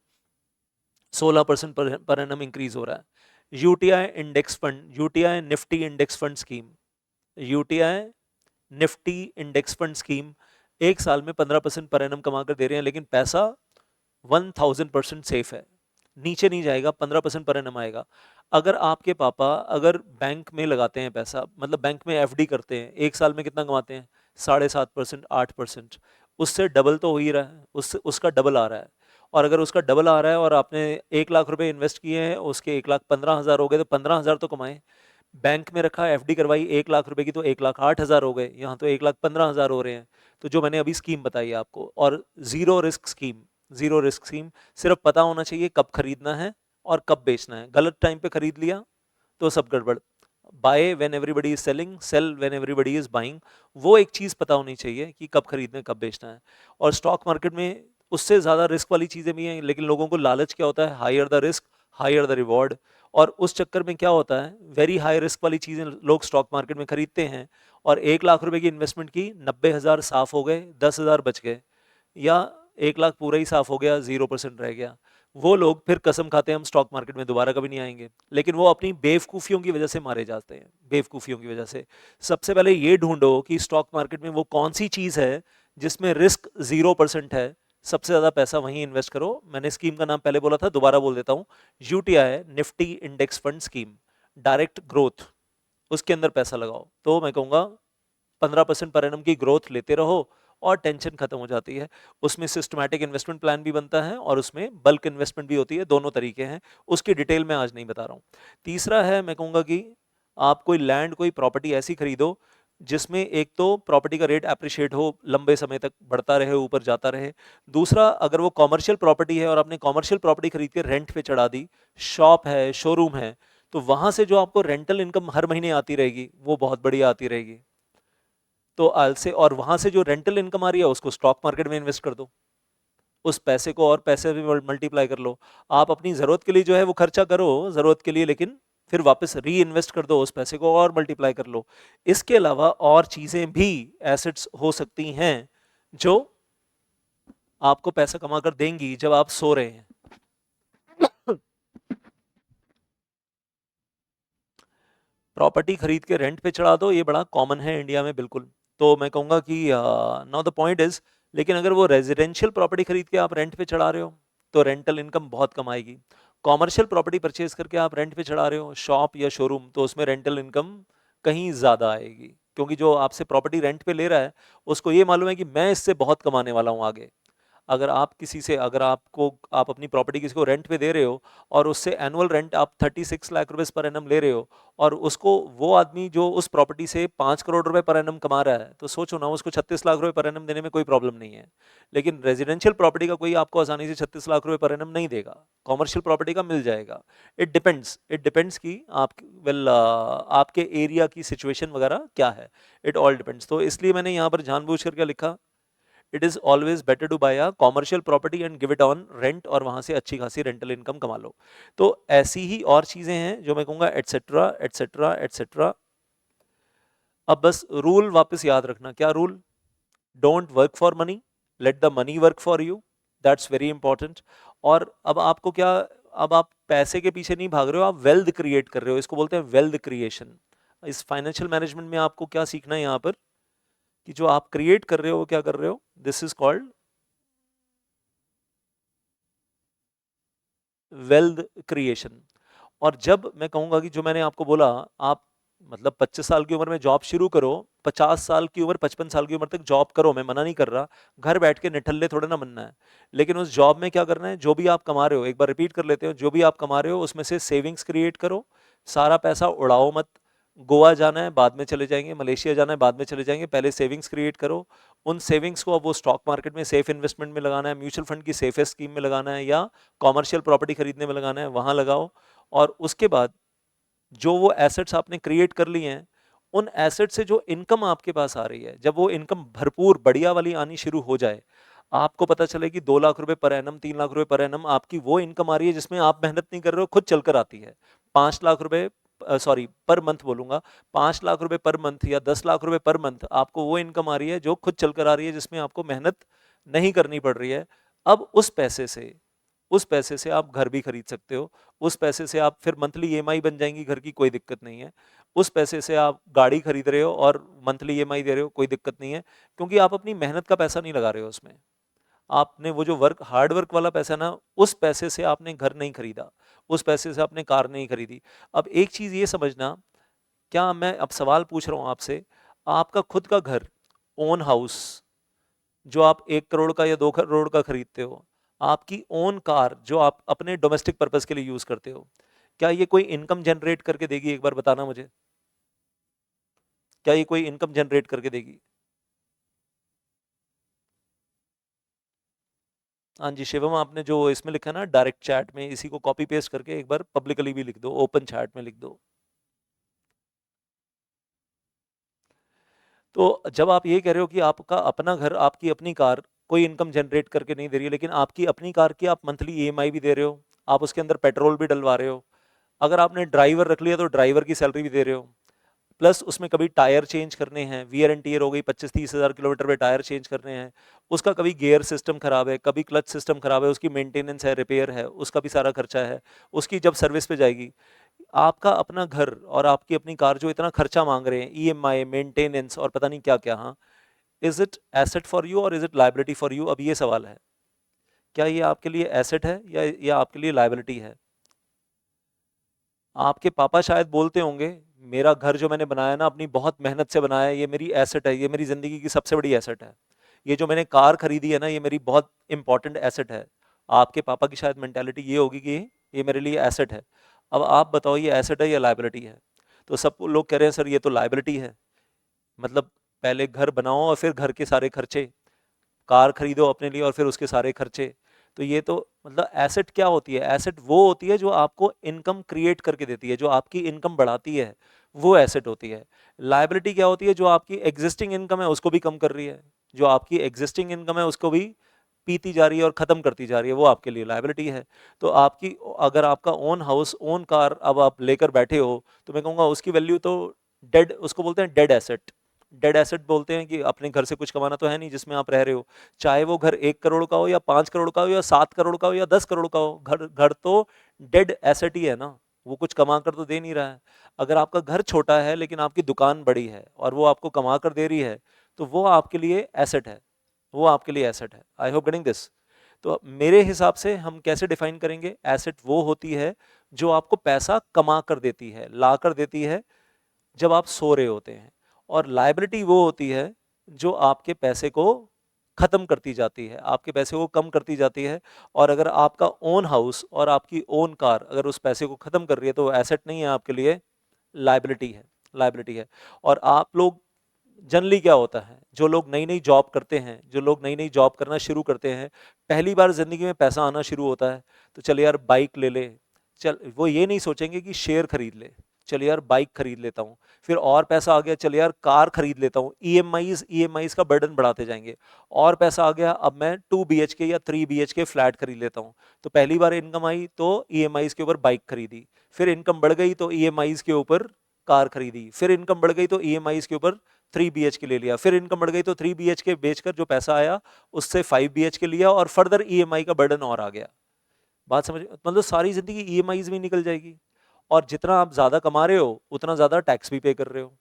16% per annum increase हो रहा है। UTI index fund, UTI Nifty index fund scheme, UTI Nifty index fund scheme एक साल में 15% पर एनम कमा कर दे रहे हैं, लेकिन पैसा 1000% सेफ है, नीचे नहीं जाएगा, 15% पर एनम आएगा। अगर आपके पापा अगर बैंक में लगाते हैं पैसा, मतलब बैंक में एफडी करते हैं, एक साल में कितना कमाते हैं? 7.5%, 8%। उससे डबल तो हो ही रहा है, उससे उसका डबल आ रहा है। और अगर उसका डबल आ रहा है और आपने 1 लाख रुपए इन्वेस्ट किए हैं, उसके 1,15,000 हो गए, तो 15,000 तो कमाए। बैंक में रखा, एफडी करवाई 1 लाख रुपए की, तो 1,08,000 हो गए, यहाँ तो 1,15,000 हो रहे हैं। तो जो मैंने अभी स्कीम बताई है आपको, और zero risk scheme, zero risk scheme, सिर्फ पता होना चाहिए कब खरीदना है और कब बेचना है। गलत टाइम पे खरीद लिया तो सब गड़बड़। Buy when everybody is selling, sell when everybody is buying, वो एक चीज पता होनी चाहिए कि कब खरीदना है, कब बेचना है। और स्टॉक मार्केट में उससे ज्यादा रिस्क वाली चीजें भी हैं, लेकिन लोगों को लालच क्या होता है? Higher the risk, higher the reward. और उस चक्कर में क्या होता है, वेरी हाई रिस्क वाली चीजें लोग स्टॉक मार्केट में खरीदते हैं और 1 लाख रुपए की इन्वेस्टमेंट की, 90,000 साफ हो गए, 10,000 बच गए, या 1 लाख पूरा ही साफ हो गया, 0% रह गया। वो लोग फिर कसम खाते हैं हम स्टॉक मार्केट में दोबारा कभी नहीं आएंगे, लेकिन वो अपनी बेवकूफ़ियों की वजह से मारे जाते हैं, बेवकूफ़ियों की वजह से। सबसे पहले ये ढूंढो कि स्टॉक मार्केट में वो कौन सी चीज़ है जिसमें रिस्क 0% है, सबसे ज़्यादा पैसा वहीं इन्वेस्ट करो। मैंने स्कीम का नाम पहले बोला था, दोबारा बोल देता हूँ, UTI Nifty index fund scheme, direct growth, उसके अंदर पैसा लगाओ। तो मैं कहूँगा 15% पर एनम की ग्रोथ लेते रहो और टेंशन खत्म हो जाती है। उसमें सिस्टमैटिक इन्वेस्टमेंट प्लान भी बनता है और उसमें बल्क इन्वेस्टमेंट भी होती है, दोनों तरीके हैं। उसकी डिटेल मैं आज नहीं बता रहा हूँ। तीसरा है, मैं कहूँगा कि आप कोई लैंड, कोई प्रॉपर्टी ऐसी खरीदो जिसमें एक तो प्रॉपर्टी का रेट अप्रिशिएट हो, लंबे समय तक बढ़ता रहे, ऊपर जाता रहे। दूसरा, अगर वो कॉमर्शियल प्रॉपर्टी है और आपने कॉमर्शियल प्रॉपर्टी खरीद के रेंट पे चढ़ा दी, शॉप है, शोरूम है, तो वहां से जो आपको रेंटल इनकम हर महीने आती रहेगी, वो बहुत बढ़िया आती रहेगी। तो आल से, और वहां से जो रेंटल इनकम आ रही है उसको स्टॉक मार्केट में इन्वेस्ट कर दो, उस पैसे को और पैसे में मल्टीप्लाई कर लो। आप अपनी जरूरत के लिए जो है वो खर्चा करो जरूरत के लिए, लेकिन फिर वापस री इन्वेस्ट कर दो, उस पैसे को और मल्टीप्लाई कर लो। इसके अलावा और चीजें भी एसेट्स हो सकती हैं जो आपको पैसा कमा कर देंगी जब आप सो रहे हैं। प्रॉपर्टी खरीद के रेंट पे चढ़ा दो, ये बड़ा कॉमन है इंडिया में, बिल्कुल। तो मैं कहूँगा कि नाउ द पॉइंट इज, लेकिन अगर वो रेजिडेंशियल प्रॉपर्टी खरीद के आप रेंट पे चढ़ा रहे हो तो रेंटल इनकम बहुत कम आएगी। कॉमर्शियल प्रॉपर्टी परचेज करके आप रेंट पे चढ़ा रहे हो, शॉप या शोरूम, तो उसमें रेंटल इनकम कहीं ज़्यादा आएगी, क्योंकि जो आपसे प्रॉपर्टी रेंट पे ले रहा है उसको ये मालूम है कि मैं इससे बहुत कमाने वाला हूँ आगे। अगर आप किसी से, अगर आपको, आप अपनी प्रॉपर्टी किसी को रेंट पे दे रहे हो और उससे एनुअल रेंट आप 36 लाख रुपए पर एनम ले रहे हो, और उसको, वो आदमी जो उस प्रॉपर्टी से 5 करोड़ रुपए पर एनम कमा रहा है, तो सोचो ना, उसको 36 लाख रुपए पर एनम देने में कोई प्रॉब्लम नहीं है। लेकिन रेजिडेंशियल प्रॉपर्टी का कोई आपको आसानी से 36 लाख रुपए पर एनम नहीं देगा, कॉमर्शियल प्रॉपर्टी का मिल जाएगा। इट डिपेंड्स कि आप, वेल, आपके एरिया की सिचुएशन वगैरह क्या है, इट ऑल डिपेंड्स। तो इसलिए मैंने यहाँ पर जानबूझ कर क्या लिखा, it is always better to buy a commercial property and give it on rent, और वहां से अच्छी खासी रेंटल इनकम कमा लो। तो ऐसी ही और चीजें हैं जो मैं कहूंगा, एटसेट्रा एटसेट्रा एटसेट्रा। अब बस रूल वापस याद रखना, क्या rule? Don't work for money, let the money work for you, that's very important. और अब आपको क्या, अब आप पैसे के पीछे नहीं भाग रहे हो, आप वेल्थ क्रिएट कर रहे हो, इसको बोलते हैं वेल्थ क्रिएशन। इस फाइनेंशियल मैनेजमेंट में आपको क्या सीखना है यहाँ पर, कि जो आप क्रिएट कर रहे हो वो क्या कर रहे हो, this is called wealth creation. और जब मैं कहूंगा कि जो मैंने आपको बोला, आप मतलब 25 साल की उम्र में जॉब शुरू करो, 50 साल की उम्र 55 साल की उम्र तक जॉब करो, मैं मना नहीं कर रहा, घर बैठ के निठल्ले थोड़े ना बनना है। लेकिन उस जॉब में क्या करना है, जो भी आप कमा रहे हो, एक बार रिपीट कर लेते हो, जो भी आप कमा रहे हो उसमें से सेविंग्स क्रिएट करो, सारा पैसा उड़ाओ मत। गोवा जाना है बाद में चले जाएंगे, मलेशिया जाना है बाद में चले जाएंगे, पहले सेविंग्स क्रिएट करो। उन सेविंग्स को अब वो स्टॉक मार्केट में सेफ इन्वेस्टमेंट में लगाना है, म्यूचुअल फंड की सेफेस्ट स्कीम में लगाना है, या कॉमर्शियल प्रॉपर्टी खरीदने में लगाना है, वहां लगाओ। और उसके बाद जो वो एसेट्स आपने क्रिएट कर लिए हैं, उन एसेट से जो इनकम आपके पास आ रही है, जब वो इनकम भरपूर बढ़िया वाली आनी शुरू हो जाए, आपको पता चले कि 2 लाख रुपए पर एनम, 3 लाख रुपए पर एनम आपकी वो इनकम आ रही है जिसमें आप मेहनत नहीं कर रहे हो, खुद चलकर आती है। 5 लाख रुपए, सॉरी पर मंथ बोलूंगा, 5 लाख रुपए पर मंथ या 10 लाख रुपए पर मंथ आपको वो इनकम आ रही है जो खुद चलकर आ रही है, जिसमें आपको मेहनत नहीं करनी पड़ रही है। अब उस पैसे से आप घर भी खरीद सकते हो, उस पैसे से आप फिर मंथली ईएमआई बन जाएंगी घर की, कोई दिक्कत नहीं है। उस पैसे से आप गाड़ी खरीद रहे हो और मंथली ईएमआई दे रहे हो, कोई दिक्कत नहीं है, क्योंकि आप अपनी मेहनत का पैसा नहीं लगा रहे हो उसमें। आपने वो जो वर्क, हार्ड वर्क वाला पैसा ना, उस पैसे से आपने घर नहीं खरीदा, उस पैसे से आपने कार नहीं खरीदी। अब एक चीज ये समझना, क्या मैं अब सवाल पूछ रहा हूं आपसे, आपका खुद का घर, ओन हाउस, जो आप 1 करोड़ का या 2 करोड़ का खरीदते हो, आपकी ओन कार जो आप अपने डोमेस्टिक पर्पस के लिए यूज करते हो, क्या ये कोई इनकम जनरेट करके देगी? एक बार बताना मुझे, क्या ये कोई इनकम जनरेट करके देगी? हाँ जी शिवम, आपने जो इसमें लिखा ना डायरेक्ट चैट में, इसी को कॉपी पेस्ट करके एक बार पब्लिकली भी लिख दो, ओपन चैट में लिख दो। तो जब आप ये कह रहे हो कि आपका अपना घर, आपकी अपनी कार कोई इनकम जनरेट करके नहीं दे रही है, लेकिन आपकी अपनी कार की आप मंथली ईएमआई भी दे रहे हो, आप उसके अंदर पेट्रोल भी डलवा रहे हो, अगर आपने ड्राइवर रख लिया तो ड्राइवर की सैलरी भी दे रहे हो, प्लस उसमें कभी टायर चेंज करने हैं, वियर एंड टीयर हो गई, 25-30 हज़ार किलोमीटर पे टायर चेंज करने हैं, उसका कभी गियर सिस्टम खराब है, कभी क्लच सिस्टम खराब है, उसकी मेंटेनेंस है, रिपेयर है, उसका भी सारा खर्चा है, उसकी जब सर्विस पे जाएगी। आपका अपना घर और आपकी अपनी कार जो इतना खर्चा मांग रहे हैं, ईएमआई, मेंटेनेंस और पता नहीं क्या क्या, हाँ, is it asset for you or is it liability for you? अब ये सवाल है, क्या ये आपके लिए एसेट है या आपके लिए लाइबिलिटी है? आपके पापा शायद बोलते होंगे, मेरा घर जो मैंने बनाया ना, अपनी बहुत मेहनत से बनाया है, ये मेरी एसेट है, ये मेरी जिंदगी की सबसे बड़ी एसेट है, ये जो मैंने कार खरीदी है ना, ये मेरी बहुत इंपॉर्टेंट एसेट है। आपके पापा की शायद मेंटेलिटी ये होगी कि ये मेरे लिए एसेट है। अब आप बताओ, ये एसेट है या लाइबिलिटी है? तो सब लोग कह रहे हैं सर ये तो लाइबिलिटी है। मतलब पहले घर बनाओ और फिर घर के सारे खर्चे, कार खरीदो अपने लिए और फिर उसके सारे खर्चे। तो ये तो मतलब एसेट क्या होती है? एसेट वो होती है जो आपको इनकम क्रिएट करके देती है, जो आपकी इनकम बढ़ाती है, वो एसेट होती है। लायबिलिटी क्या होती है? जो आपकी एग्जिस्टिंग इनकम है उसको भी कम कर रही है, जो आपकी एग्जिस्टिंग इनकम है उसको भी पीती जा रही है और खत्म करती जा रही है, वो आपके लिए लायबिलिटी है। तो आपकी, अगर आपका ओन हाउस, ओन कार अब आप लेकर बैठे हो, तो मैं कहूँगा उसकी वैल्यू तो डेड, उसको बोलते हैं डेड एसेट। डेड एसेट बोलते हैं कि अपने घर से कुछ कमाना तो है नहीं जिसमें आप रह रहे हो, चाहे वो घर 1 करोड़ का हो या 5 करोड़ का हो या 7 करोड़ का हो या 10 करोड़ का हो, घर घर तो डेड एसेट ही है ना, वो कुछ कमा कर तो दे नहीं रहा है। अगर आपका घर छोटा है लेकिन आपकी दुकान बड़ी है और वो आपको कमा कर दे रही है, तो वो आपके लिए एसेट है, वो आपके लिए एसेट है। I hope getting this. तो मेरे हिसाब से हम कैसे डिफाइन करेंगे? एसेट वो होती है जो आपको पैसा कमा कर देती है, ला कर देती है जब आप सो रहे होते हैं। और लायबिलिटी वो होती है जो आपके पैसे को खत्म करती जाती है, आपके पैसे को कम करती जाती है। और अगर आपका ओन हाउस और आपकी ओन कार अगर उस पैसे को खत्म कर रही है, तो वो एसेट नहीं है आपके लिए, लायबिलिटी है, लायबिलिटी है। और आप लोग जनरली क्या होता है, जो लोग नई नई जॉब करते हैं, जो लोग नई नई जॉब करना शुरू करते हैं, पहली बार जिंदगी में पैसा आना शुरू होता है, तो चल यार बाइक ले ले, चल, वो ये नहीं सोचेंगे कि शेयर खरीद ले, चल यार बाइक खरीद लेता हूँ, फिर और पैसा आ गया, चल यार कार खरीद लेता हूँ, ईएमआईज का बर्डन बढ़ाते जाएंगे, और पैसा आ गया, अब मैं 2 BHK या 3 BHK फ्लैट खरीद लेता हूँ। तो पहली बार इनकम आई तो ईएमआईज के ऊपर बाइक खरीदी, फिर इनकम बढ़ गई तो ईएमआईज के ऊपर कार खरीदी, फिर इनकम बढ़ गई तो ईएमआईज के ऊपर 3 BHK ले लिया, फिर इनकम बढ़ गई तो 3 BHK बेचकर जो पैसा आया उससे 5 BHK लिया, और फर्दर ईएमआई का बर्डन और आ गया। बात समझ, मतलब सारी जिंदगी ईएमआईज में निकल जाएगी। और जितना आप ज्यादा कमा रहे हो उतना ज्यादा टैक्स भी पे कर रहे हो।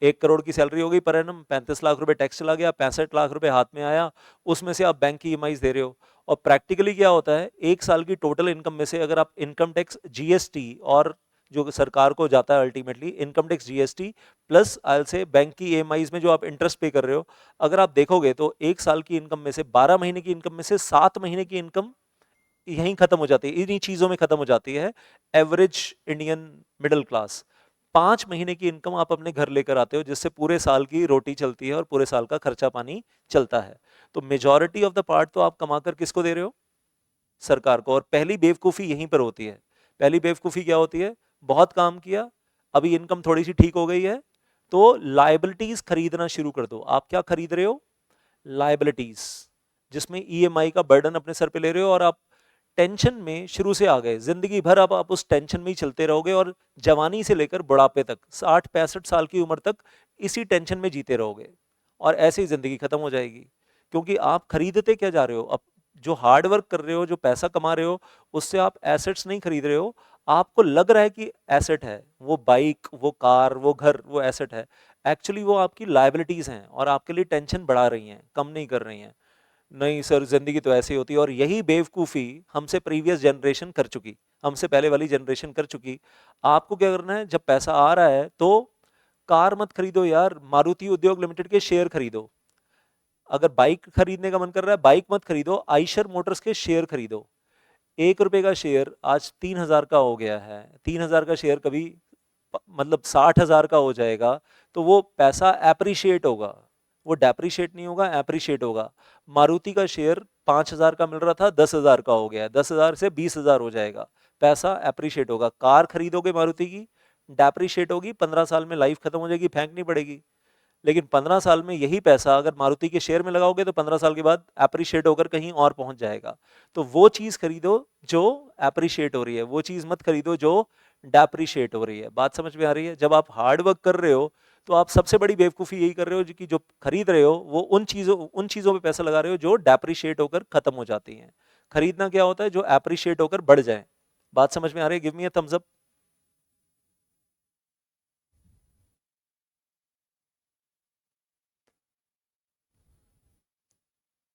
1 करोड़ की सैलरी हो गई पर एनम, 35 लाख रुपए टैक्स चला गया, 65 लाख रुपए हाथ में आया, उसमें से आप बैंक की ईएमआईज दे रहे हो। और प्रैक्टिकली क्या होता है, 1 साल की टोटल इनकम में से अगर आप इनकम टैक्स, जीएसटी और जो सरकार को जाता है ultimately, income tax, GST plus I will से बैंक की ईएमआईज में जो आप इंटरेस्ट पे कर रहे हो, अगर आप देखोगे तो 1 साल की इनकम में से 12 महीने की इनकम में से 7 महीने की इनकम यहीं खत्म हो जाती है, इन्हीं चीजों में खत्म हो जाती है। एवरेज इंडियन मिडिल क्लास 5 महीने की इनकम आप अपने घर लेकर आते हो, जिससे पूरे साल की रोटी चलती है और पूरे साल का खर्चा पानी चलता है। तो मेजॉरिटी ऑफ द पार्ट तो आप कमाकर किसको दे रहे हो? सरकार को। और पहली बेवकूफी यहीं पर होती है। पहली बेवकूफी क्या होती है? बहुत काम किया, अभी इनकम थोड़ी सी ठीक हो गई है, तो लाइबिलिटीज खरीदना शुरू कर दो। आप क्या खरीद रहे हो? लाइबिलिटीज, जिसमें ईएमआई का बर्डन अपने सर पे ले रहे हो, और आप टेंशन में शुरू से आ गए, जिंदगी भर अब आप उस टेंशन में ही चलते रहोगे, और जवानी से लेकर बुढ़ापे तक 60-65 साल की उम्र तक इसी टेंशन में जीते रहोगे, और ऐसे ही जिंदगी खत्म हो जाएगी। क्योंकि आप खरीदते क्या जा रहे हो? अब जो हार्ड वर्क कर रहे हो, जो पैसा कमा रहे हो, उससे आप एसेट्स नहीं खरीद रहे हो। आपको लग रहा है कि एसेट है, वो बाइक, वो कार, वो घर, वो एसेट है। एक्चुअली वो आपकी लाइबिलिटीज हैं, और आपके लिए टेंशन बढ़ा रही हैं, कम नहीं कर रही हैं। नहीं सर, जिंदगी तो ऐसी होती है। और यही बेवकूफ़ी हमसे प्रीवियस जनरेशन कर चुकी, हमसे पहले वाली जनरेशन कर चुकी। आपको क्या करना है? जब पैसा आ रहा है तो कार मत खरीदो यार, मारुति उद्योग लिमिटेड के शेयर खरीदो। अगर बाइक खरीदने का मन कर रहा है, बाइक मत खरीदो, आइशर मोटर्स के शेयर खरीदो। 1 रुपए का शेयर आज 3,000 का हो गया है। 3,000 का शेयर कभी मतलब 60,000 का हो जाएगा, तो वो पैसा एप्रिशिएट होगा, वो डेप्रिशिएट नहीं होगा, एप्रिशिएट होगा। मारुति का शेयर 5,000 का मिल रहा था, 10,000 का हो गया, 10,000 से 20,000 हो जाएगा, पैसा एप्रिशिएट होगा। कार खरीदोगे मारुति की, डेप्रिशिएट होगी, 15 साल में लाइफ खत्म हो जाएगी, फेंकनी पड़ेगी। लेकिन 15 साल में यही पैसा अगर मारुति के शेयर में लगाओगे, तो 15 साल के बाद एप्रिशिएट होकर कहीं और पहुंच जाएगा। तो वो चीज खरीदो जो एप्रिशिएट हो रही है, वो चीज मत खरीदो जो डेप्रिशिएट हो रही है। बात समझ में आ रही है? जब आप हार्ड वर्क कर रहे हो, तो आप सबसे बड़ी बेवकूफी यही कर रहे हो कि जो खरीद रहे हो वो उन चीजों पे पैसा लगा रहे हो जो डेप्रिशिएट होकर खत्म हो जाती हैं। खरीदना क्या होता है? जो एप्रिशिएट होकर बढ़ जाए। बात समझ में आ रही है? Give me a thumbs up.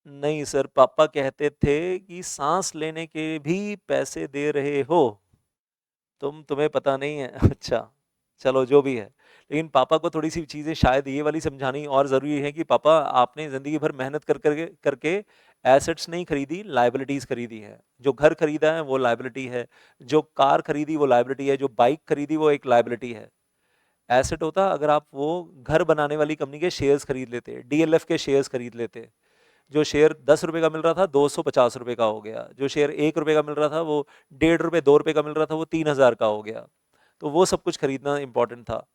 नहीं सर, पापा कहते थे कि सांस लेने के भी पैसे दे रहे हो, तुम्हें पता नहीं है। अच्छा, चलो जो भी है। लेकिन पापा को थोड़ी सी चीजें शायद ये वाली समझानी और जरूरी है कि पापा, आपने जिंदगी भर मेहनत करके एसेट्स नहीं खरीदी, लाइबिलिटीज खरीदी है। जो घर खरीदा है वो लाइबिलिटी है, जो कार खरीदी वो लाइबिलिटी है, जो बाइक खरीदी वो एक लाइबिलिटी है। एसेट होता अगर आप वो घर बनाने वाली कंपनी के शेयर्स खरीद लेते, डीएलएफ के शेयर्स खरीद लेते। जो शेयर 10 रुपए का मिल रहा था, 250 रुपए का हो गया। जो शेयर 1 रुपए का मिल रहा था, वो 1.5 रुपए 2 रुपए का मिल रहा था, वो 3,000 का हो गया। तो वो सब कुछ खरीदना इंपॉर्टेंट था।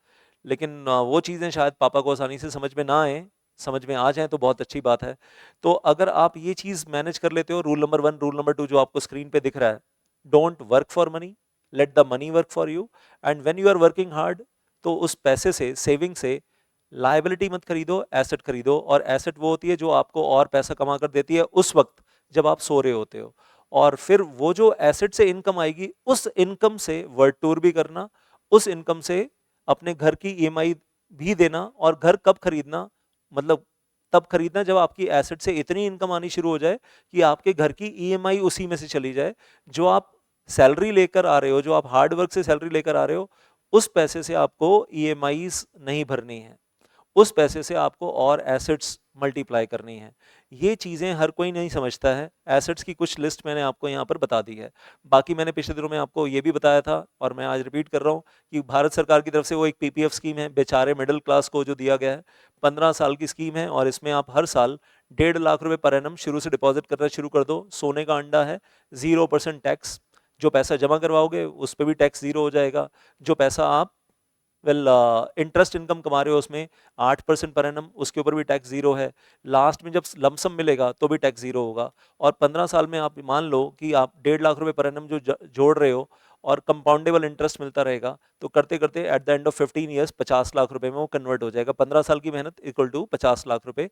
लेकिन वो चीज़ें शायद पापा को आसानी से समझ में ना आए, समझ में आ जाए तो बहुत अच्छी बात है। तो अगर आप ये चीज़ मैनेज कर लेते हो, रूल नंबर 1, रूल नंबर 2 जो आपको स्क्रीन पे दिख रहा है, don't work for money, let the money work for you. And when you are working hard, तो उस पैसे से, सेविंग से, लाइबिलिटी मत खरीदो, एसेट खरीदो। और एसेट वो होती है जो आपको और पैसा कमा कर देती है उस वक्त जब आप सो रहे होते हो। और फिर वो जो एसेट से इनकम आएगी, उस इनकम से वर्ल्ड टूर भी करना, उस इनकम से अपने घर की ईएमआई भी देना। और घर कब खरीदना? मतलब तब खरीदना जब आपकी एसेट से इतनी इनकम आनी शुरू हो जाए कि आपके घर की ईएमआई उसी में से चली जाए। जो आप सैलरी लेकर आ रहे हो, जो आप हार्ड वर्क से सैलरी लेकर आ रहे हो, उस पैसे से आपको ईएमआईज नहीं भरनी है, उस पैसे से आपको और एसेट्स मल्टीप्लाई करनी है। ये चीज़ें हर कोई नहीं समझता है। एसेट्स की कुछ लिस्ट मैंने आपको यहाँ पर बता दी है। बाकी मैंने पिछले दिनों में आपको ये भी बताया था, और मैं आज रिपीट कर रहा हूँ, कि भारत सरकार की तरफ से वो एक पीपीएफ स्कीम है, बेचारे मिडिल क्लास को जो दिया गया है। 15 साल की स्कीम है, और इसमें आप हर साल 1.5 लाख रुपए पर एनम शुरू से डिपॉजिट करना शुरू कर दो। सोने का अंडा है, 0% टैक्स। जो पैसा जमा करवाओगे उस पर भी टैक्स जीरो हो जाएगा। जो पैसा आप इंटरेस्ट इनकम कमा रहे हो उसमें 8% पर एनम, उसके ऊपर भी टैक्स जीरो है। लास्ट में जब लमसम मिलेगा तो भी टैक्स जीरो होगा। और 15 साल में आप मान लो कि आप 1.5 लाख रुपए पर एनम जो जोड़ रहे हो, और कंपाउंडेबल इंटरेस्ट मिलता रहेगा, तो करते करते at the end of 15 years 50 lakh रुपए में वो कन्वर्ट हो जाएगा। 15 साल की मेहनत इक्वल टू 50 लाख रुपए,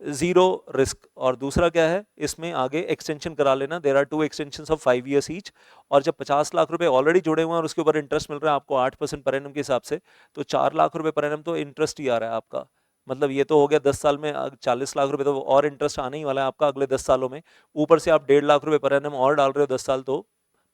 जीरो रिस्क। और दूसरा क्या है, इसमें आगे एक्सटेंशन करा लेना, there are 2 extension of 5 years each. और जब 50 लाख रुपए ऑलरेडी जुड़े हुए हैं और उसके ऊपर इंटरेस्ट मिल रहा है आपको 8% पर एनम के हिसाब से, तो 4 लाख रुपए पर एनम तो इंटरेस्ट ही आ रहा है आपका। मतलब ये तो हो गया 10 साल में 40 लाख रुपए, तो और इंटरेस्ट आने ही वाला है आपका अगले 10 सालों में। ऊपर से आप 1.5 लाख रुपए पर एनम और डाल रहे हो 10 साल, तो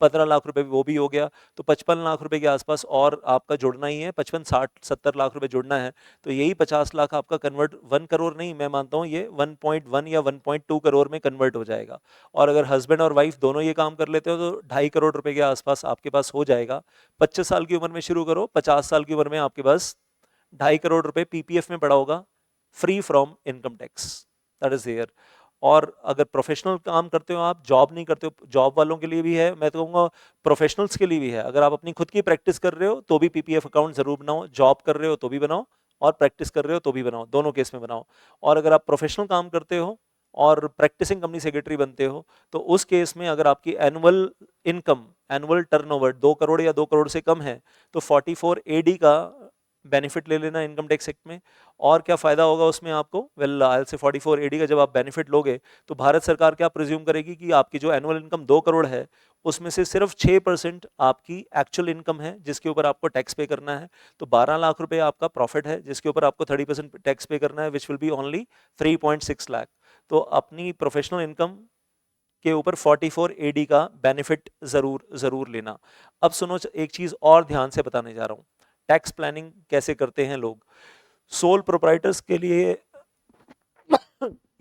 15 लाख रुपए वो भी हो गया, तो 55 लाख रुपए के आसपास और आपका जुड़ना ही है, 55 60 70 लाख रुपए जुड़ना है। तो यही 50 लाख आपका कन्वर्ट 1 करोड़ नहीं, मैं मानता हूँ ये 1.1 या 1.2 करोड़ में कन्वर्ट हो जाएगा। और अगर हस्बैंड और वाइफ दोनों ये काम कर लेते हो तो 2.5 करोड़ रुपए के आसपास आपके पास हो जाएगा। 25 साल की उम्र में शुरू करो, 50 साल की उम्र में आपके पास 2.5 करोड़ रुपए पीपीएफ में पड़ा होगा, free from income tax, that is there. और अगर प्रोफेशनल काम करते हो, आप जॉब नहीं करते हो, जॉब वालों के लिए भी है, मैं तो कहूँगा प्रोफेशनल्स के लिए भी है। अगर आप अपनी खुद की प्रैक्टिस कर रहे हो तो भी पीपीएफ अकाउंट जरूर बनाओ, जॉब कर रहे हो तो भी बनाओ, और प्रैक्टिस कर रहे हो तो भी बनाओ, दोनों केस में बनाओ। और अगर आप प्रोफेशनल काम करते हो और प्रैक्टिसिंग कंपनी सेक्रेटरी बनते हो, तो उस केस में अगर आपकी annual income, annual turnover 2 crore या 2 करोड़ से कम है, तो 44 एडी का बेनिफिट ले लेना इनकम टैक्स एक्ट में। और क्या फायदा होगा उसमें आपको, वेल आई से 44 एडी का जब आप बेनिफिट लोगे तो भारत सरकार क्या प्रिज्यूम करेगी कि आपकी जो एनुअल इनकम 2 करोड़ है उसमें से सिर्फ 6% आपकी एक्चुअल इनकम है जिसके ऊपर आपको टैक्स पे करना है। तो 12 लाख रुपए आपका प्रॉफिट है जिसके ऊपर आपको 30% टैक्स पे करना है, which will be only 3.6 lakh. तो अपनी प्रोफेशनल इनकम के ऊपर 44 एडी का बेनिफिट जरूर जरूर लेना। अब सुनो, एक चीज और ध्यान से बताने जा रहा हूं, टैक्स प्लानिंग कैसे करते हैं लोग। सोल प्रोप्राइटर्स के लिए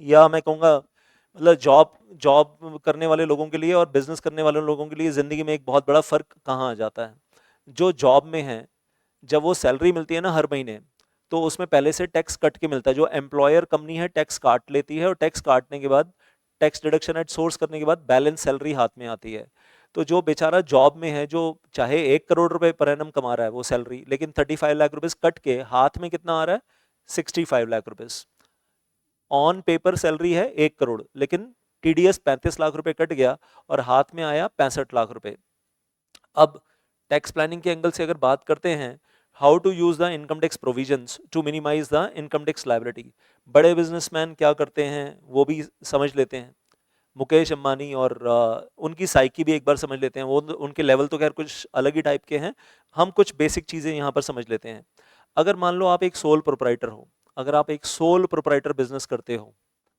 या मैं कहूँगा मतलब जॉब जॉब करने वाले लोगों के लिए और बिजनेस करने वाले लोगों के लिए जिंदगी में एक बहुत बड़ा फर्क कहाँ आ जाता है। जो जॉब में है, जब वो सैलरी मिलती है ना हर महीने, तो उसमें पहले से टैक्स कट के मिलता है। जो एम्प्लॉयर कंपनी है टैक्स काट लेती है, और टैक्स काटने के बाद टैक्स डिडक्शन एट सोर्स करने के बाद बैलेंस सैलरी हाथ में आती है। तो जो बेचारा जॉब में है, जो चाहे 1 करोड़ रुपए पर एनम कमा रहा है वो सैलरी, लेकिन 35 लाख रुपीज कट के हाथ में कितना आ रहा है, 65 lakh rupees. On paper salary है 1 करोड़, लेकिन टीडीएस 35 लाख रुपए कट गया और हाथ में आया 65 लाख रुपए। अब टैक्स प्लानिंग के एंगल से अगर बात करते हैं, how to use the income tax provisions to minimise the income tax liability. बड़े बिजनेसमैन क्या करते हैं वो भी समझ लेते हैं, मुकेश अंबानी, और उनकी साइकी भी एक बार समझ लेते हैं। वो उनके लेवल तो खैर कुछ अलग ही टाइप के हैं, हम कुछ बेसिक चीजें यहाँ पर समझ लेते हैं। अगर मान लो आप एक सोल प्रोप्राइटर हो, अगर आप एक सोल प्रोप्राइटर बिजनेस करते हो,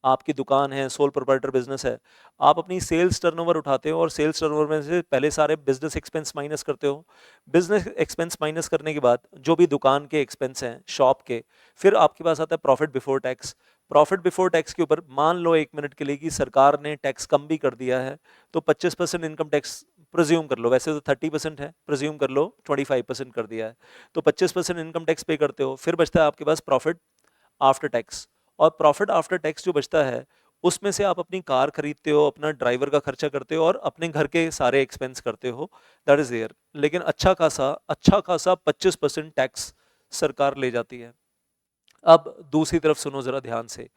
आपकी दुकान है, सोल प्रोप्राइटर बिजनेस है, आप अपनी सेल्स टर्नओवर उठाते हो और सेल्स टर्नओवर में से पहले सारे बिजनेस एक्सपेंस माइनस करते हो। बिजनेस एक्सपेंस माइनस करने के बाद जो भी दुकान के एक्सपेंस हैं शॉप के, फिर आपके पास आता है profit before tax. Profit before tax के ऊपर मान लो 1 मिनट के लिए कि सरकार ने टैक्स कम भी कर दिया है, तो 25% इनकम टैक्स प्रिज्यूम कर लो, वैसे तो 30% है, प्रिज्यूम कर लो 25% कर दिया है, तो 25% इनकम टैक्स पे करते हो। फिर बचता है आपके पास प्रॉफिट आफ्टर टैक्स, और प्रॉफिट आफ्टर टैक्स जो बचता है उसमें से आप अपनी कार खरीदते हो, अपना ड्राइवर का खर्चा करते हो और अपने घर के सारे एक्सपेंस करते हो, दैट इज देयर। लेकिन अच्छा खासा 25% टैक्स सरकार ले जाती है। अब दूसरी तरफ सुनो जरा ध्यान से,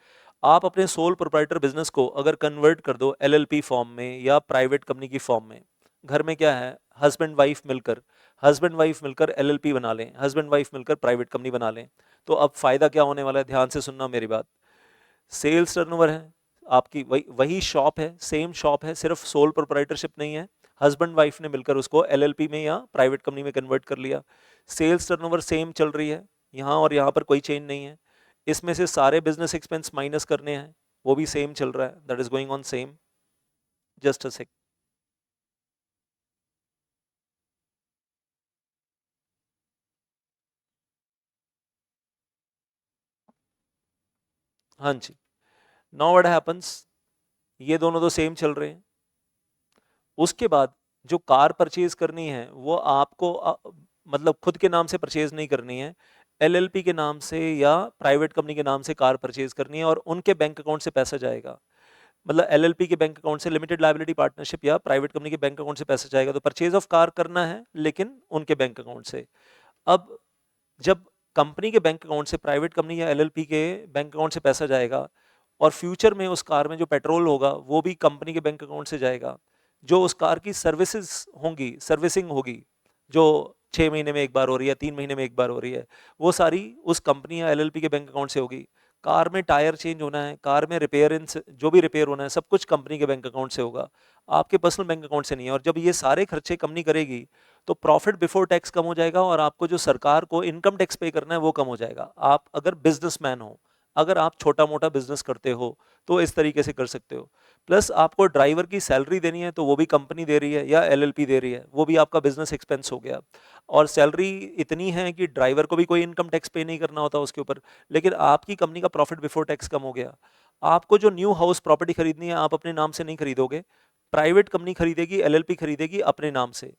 आप अपने सोल प्रोप्राइटर बिजनेस को अगर कन्वर्ट कर दो एलएलपी फॉर्म में या प्राइवेट कंपनी की फॉर्म में, घर में क्या है, हस्बैंड वाइफ मिलकर एलएलपी बना लें, हस्बैंड वाइफ मिलकर प्राइवेट कंपनी बना लें, तो अब फायदा क्या होने वाला है, ध्यान से सुनना मेरी बात। सेल्स टर्नओवर है आपकी, वही वही शॉप है, सेम शॉप है, सिर्फ सोल प्रोप्राइटरशिप नहीं है, हस्बैंड वाइफ ने मिलकर उसको एलएलपी में या प्राइवेट कंपनी में कन्वर्ट कर लिया। सेल्स टर्नओवर सेम चल रही है यहाँ, और यहाँ पर कोई चेंज नहीं है। इसमें से सारे बिजनेस एक्सपेंस माइनस करने हैं, वो भी सेम चल रहा है, that is going on same. Just a sec. हाँ जी, नाउ व्हाट हैपेंस, ये दोनों तो सेम चल रहे हैं। उसके बाद जो कार परचेज करनी है वो आपको मतलब खुद के नाम से परचेज नहीं करनी है, एलएलपी के नाम से या प्राइवेट कंपनी के नाम से कार परचेज करनी है, और उनके बैंक अकाउंट से पैसा जाएगा। मतलब एलएलपी के बैंक अकाउंट से, लिमिटेड लायबिलिटी पार्टनरशिप या प्राइवेट कंपनी के बैंक अकाउंट से पैसा जाएगा। तो परचेज ऑफ कार करना है लेकिन उनके बैंक अकाउंट से। अब जब कंपनी के बैंक अकाउंट से प्राइवेट कंपनी या एलएलपी के बैंक अकाउंट से पैसा जाएगा, और फ्यूचर में उस कार में जो पेट्रोल होगा वो भी कंपनी के बैंक अकाउंट से जाएगा, जो उस कार की सर्विसेज होंगी, सर्विसिंग होगी, जो 6 महीने में एक बार हो रही है, 3 महीने में एक बार हो रही है, वो सारी उस कंपनी या एलएलपी के बैंक अकाउंट से होगी। कार में टायर चेंज होना है, कार में रिपेयर, इन जो भी रिपेयर होना है, सब कुछ कंपनी के बैंक अकाउंट से होगा, आपके पर्सनल बैंक अकाउंट से नहीं है। और जब ये सारे खर्चे कंपनी करेगी तो प्रॉफिट बिफोर टैक्स कम हो जाएगा, और आपको जो सरकार को इनकम टैक्स पे करना है वो कम हो जाएगा। आप अगर बिजनेसमैन हो, अगर आप छोटा मोटा बिजनेस करते हो तो इस तरीके से कर सकते हो। प्लस आपको ड्राइवर की सैलरी देनी है तो वो भी कंपनी दे रही है या एलएलपी दे रही है, वो भी आपका बिजनेस एक्सपेंस हो गया। और सैलरी इतनी है कि ड्राइवर को भी कोई इनकम टैक्स पे नहीं करना होता उसके ऊपर, लेकिन आपकी कंपनी का प्रॉफिट बिफोर टैक्स कम हो गया। आपको जो न्यू हाउस प्रॉपर्टी खरीदनी है आप अपने नाम से नहीं खरीदोगे, प्राइवेट कंपनी खरीदेगी, एलएलपी खरीदेगी अपने नाम से।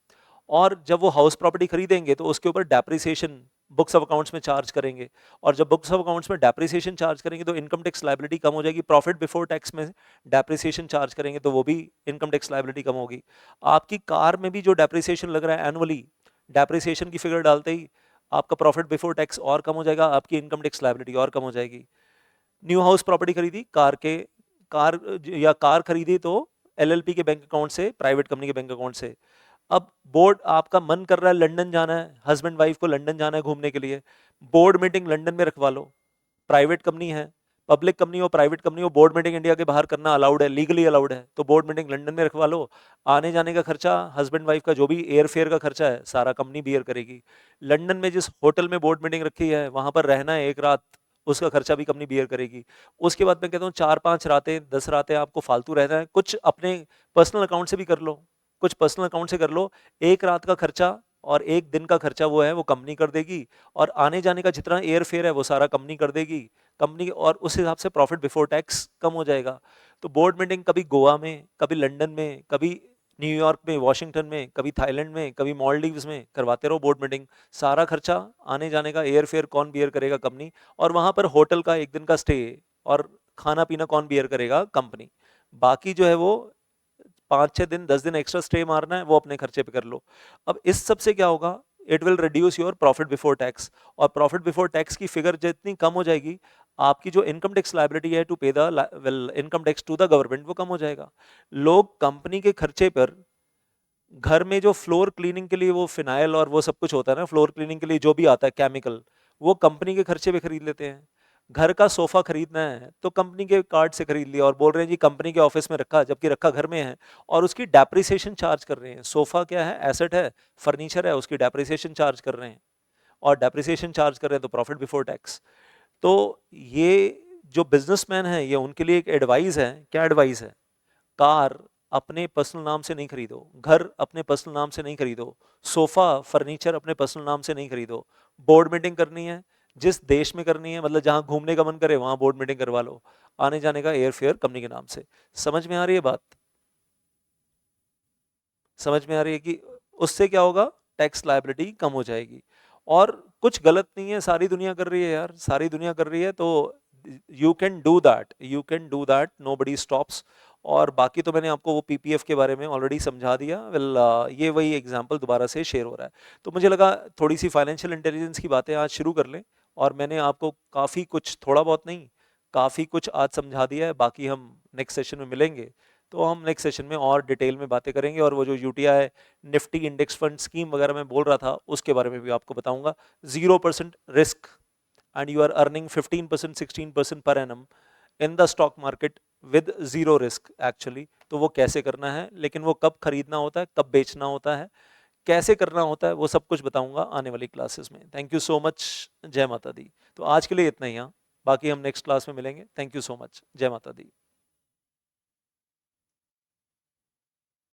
और जब वो हाउस प्रॉपर्टी खरीदेंगे तो उसके ऊपर डेप्रिसिएशन बुक्स ऑफ अकाउंट्स में चार्ज करेंगे, और जब बुक्स ऑफ अकाउंट्स में डेप्रिसिएशन चार्ज करेंगे तो इनकम टैक्स लायबिलिटी कम हो जाएगी। प्रॉफिट बिफोर टैक्स में डेप्रिसिएशन चार्ज करेंगे तो वो भी इनकम टैक्स लायबिलिटी कम होगी। आपकी कार में भी जो डेप्रिसिएशन लग रहा है एनुअली, डेप्रिसिएशन की फिगर डालते ही आपका प्रॉफिट बिफोर टैक्स और कम हो जाएगा, आपकी इनकम टैक्स लायबिलिटी और कम हो जाएगी। न्यू हाउस प्रॉपर्टी खरीदी, कार या कार खरीदी तो एलएलपी के बैंक अकाउंट से, प्राइवेट कंपनी के बैंक अकाउंट से। अब बोर्ड, आपका मन कर रहा है लंदन जाना है, हस्बैंड वाइफ को लंदन जाना है घूमने के लिए, बोर्ड मीटिंग लंदन में रखवा लो। प्राइवेट कंपनी है, पब्लिक कंपनी हो प्राइवेट कंपनी हो, बोर्ड मीटिंग इंडिया के बाहर करना अलाउड है, लीगली अलाउड है, तो बोर्ड मीटिंग लंदन में रखवा लो। आने जाने का खर्चा, हस्बैंड वाइफ का जो भी एयर फेयर का खर्चा है सारा कंपनी बियर करेगी। लंदन में जिस होटल में बोर्ड मीटिंग रखी है वहां पर रहना है एक रात, उसका खर्चा भी कंपनी बियर करेगी। उसके बाद मैं कहता हूँ 4-5 रातें 10 रातें आपको फालतू रहना है, कुछ अपने पर्सनल अकाउंट से भी कर लो, कुछ पर्सनल अकाउंट से कर लो। एक रात का खर्चा और एक दिन का खर्चा वो है वो कंपनी कर देगी, और आने जाने का जितना एयर फेयर है वो सारा कंपनी कर देगी कंपनी, और उस हिसाब से प्रॉफिट बिफोर टैक्स कम हो जाएगा। तो बोर्ड मीटिंग कभी गोवा में, कभी लंदन में, कभी न्यूयॉर्क में, वॉशिंगटन में, कभी थाईलैंड में, कभी मॉलडीव्स में करवाते रहो बोर्ड मीटिंग। सारा खर्चा आने जाने का एयर फेयर कौन बियर करेगा? कंपनी। और वहां पर होटल का एक दिन का स्टे और खाना पीना कौन बियर करेगा? कंपनी। बाकी जो है वो 5-6 दिन 10 दिन एक्स्ट्रा स्टे मारना है वो अपने खर्चे पे कर लो। अब इस सब से क्या होगा? It will reduce your profit before tax, और प्रॉफिट बिफोर टैक्स की फिगर जितनी कम हो जाएगी, आपकी जो इनकम टैक्स लायबिलिटी है to pay the income tax to the government वो कम हो जाएगा। लोग कंपनी के खर्चे पर घर में जो फ्लोर क्लीनिंग के लिए वो फिनाइल और वो सब कुछ होता है ना, फ्लोर क्लीनिंग के लिए जो भी आता है केमिकल, वो कंपनी के खर्चे पे खरीद लेते हैं। घर का सोफा खरीदना है तो कंपनी के कार्ड से खरीद लिया और बोल रहे हैं जी कंपनी के ऑफिस में रखा, जबकि रखा घर में है, और उसकी डेप्रिसिएशन चार्ज कर रहे हैं। सोफा क्या है? एसेट है, फर्नीचर है, उसकी डेप्रिसिएशन चार्ज कर रहे हैं, और डेप्रिसिएशन चार्ज कर रहे हैं तो प्रॉफिट बिफोर टैक्स। तो ये जो बिजनेसमैन है ये उनके लिए एक एडवाइस है। क्या एडवाइस है? कार अपने पर्सनल नाम से नहीं खरीदो, घर अपने पर्सनल नाम से नहीं खरीदो, सोफा फर्नीचर अपने पर्सनल नाम से नहीं खरीदो। बोर्ड मीटिंग करनी है, जिस देश में करनी है, मतलब जहां घूमने का मन करे वहां बोर्ड मीटिंग करवा लो, आने जाने का एयर फेयर कंपनी के नाम से। समझ में आ रही है बात? समझ में आ रही है कि उससे क्या होगा? टैक्स लायबिलिटी कम हो जाएगी। और कुछ गलत नहीं है, सारी दुनिया कर रही है यार, सारी दुनिया कर रही है, तो you can do that, you can do that, nobody stops. और बाकी तो मैंने आपको वो पीपीएफ के बारे में ऑलरेडी समझा दिया। वेल ये वही एग्जांपल दोबारा से शेयर हो रहा है। तो मुझे लगा थोड़ी सी फाइनेंशियल इंटेलिजेंस की बातें आज शुरू कर लें, और मैंने आपको काफ़ी कुछ, थोड़ा बहुत नहीं, काफ़ी कुछ आज समझा दिया है। बाकी हम नेक्स्ट सेशन में मिलेंगे तो हम नेक्स्ट सेशन में और डिटेल में बातें करेंगे, और वो जो UTI Nifty index fund scheme वगैरह मैं बोल रहा था उसके बारे में भी आपको बताऊंगा। 0% risk and you are earning 15% 16% per annum in the stock market with zero risk actually. तो वो कैसे करना है, लेकिन वो कब खरीदना होता है, कब बेचना होता है, कैसे करना होता है, वो सब कुछ बताऊंगा आने वाली क्लासेस में। Thank you so much. जय माता दी। तो आज के लिए इतना ही। हाँ, बाकी हम नेक्स्ट क्लास में मिलेंगे। Thank you so much. जय माता दी।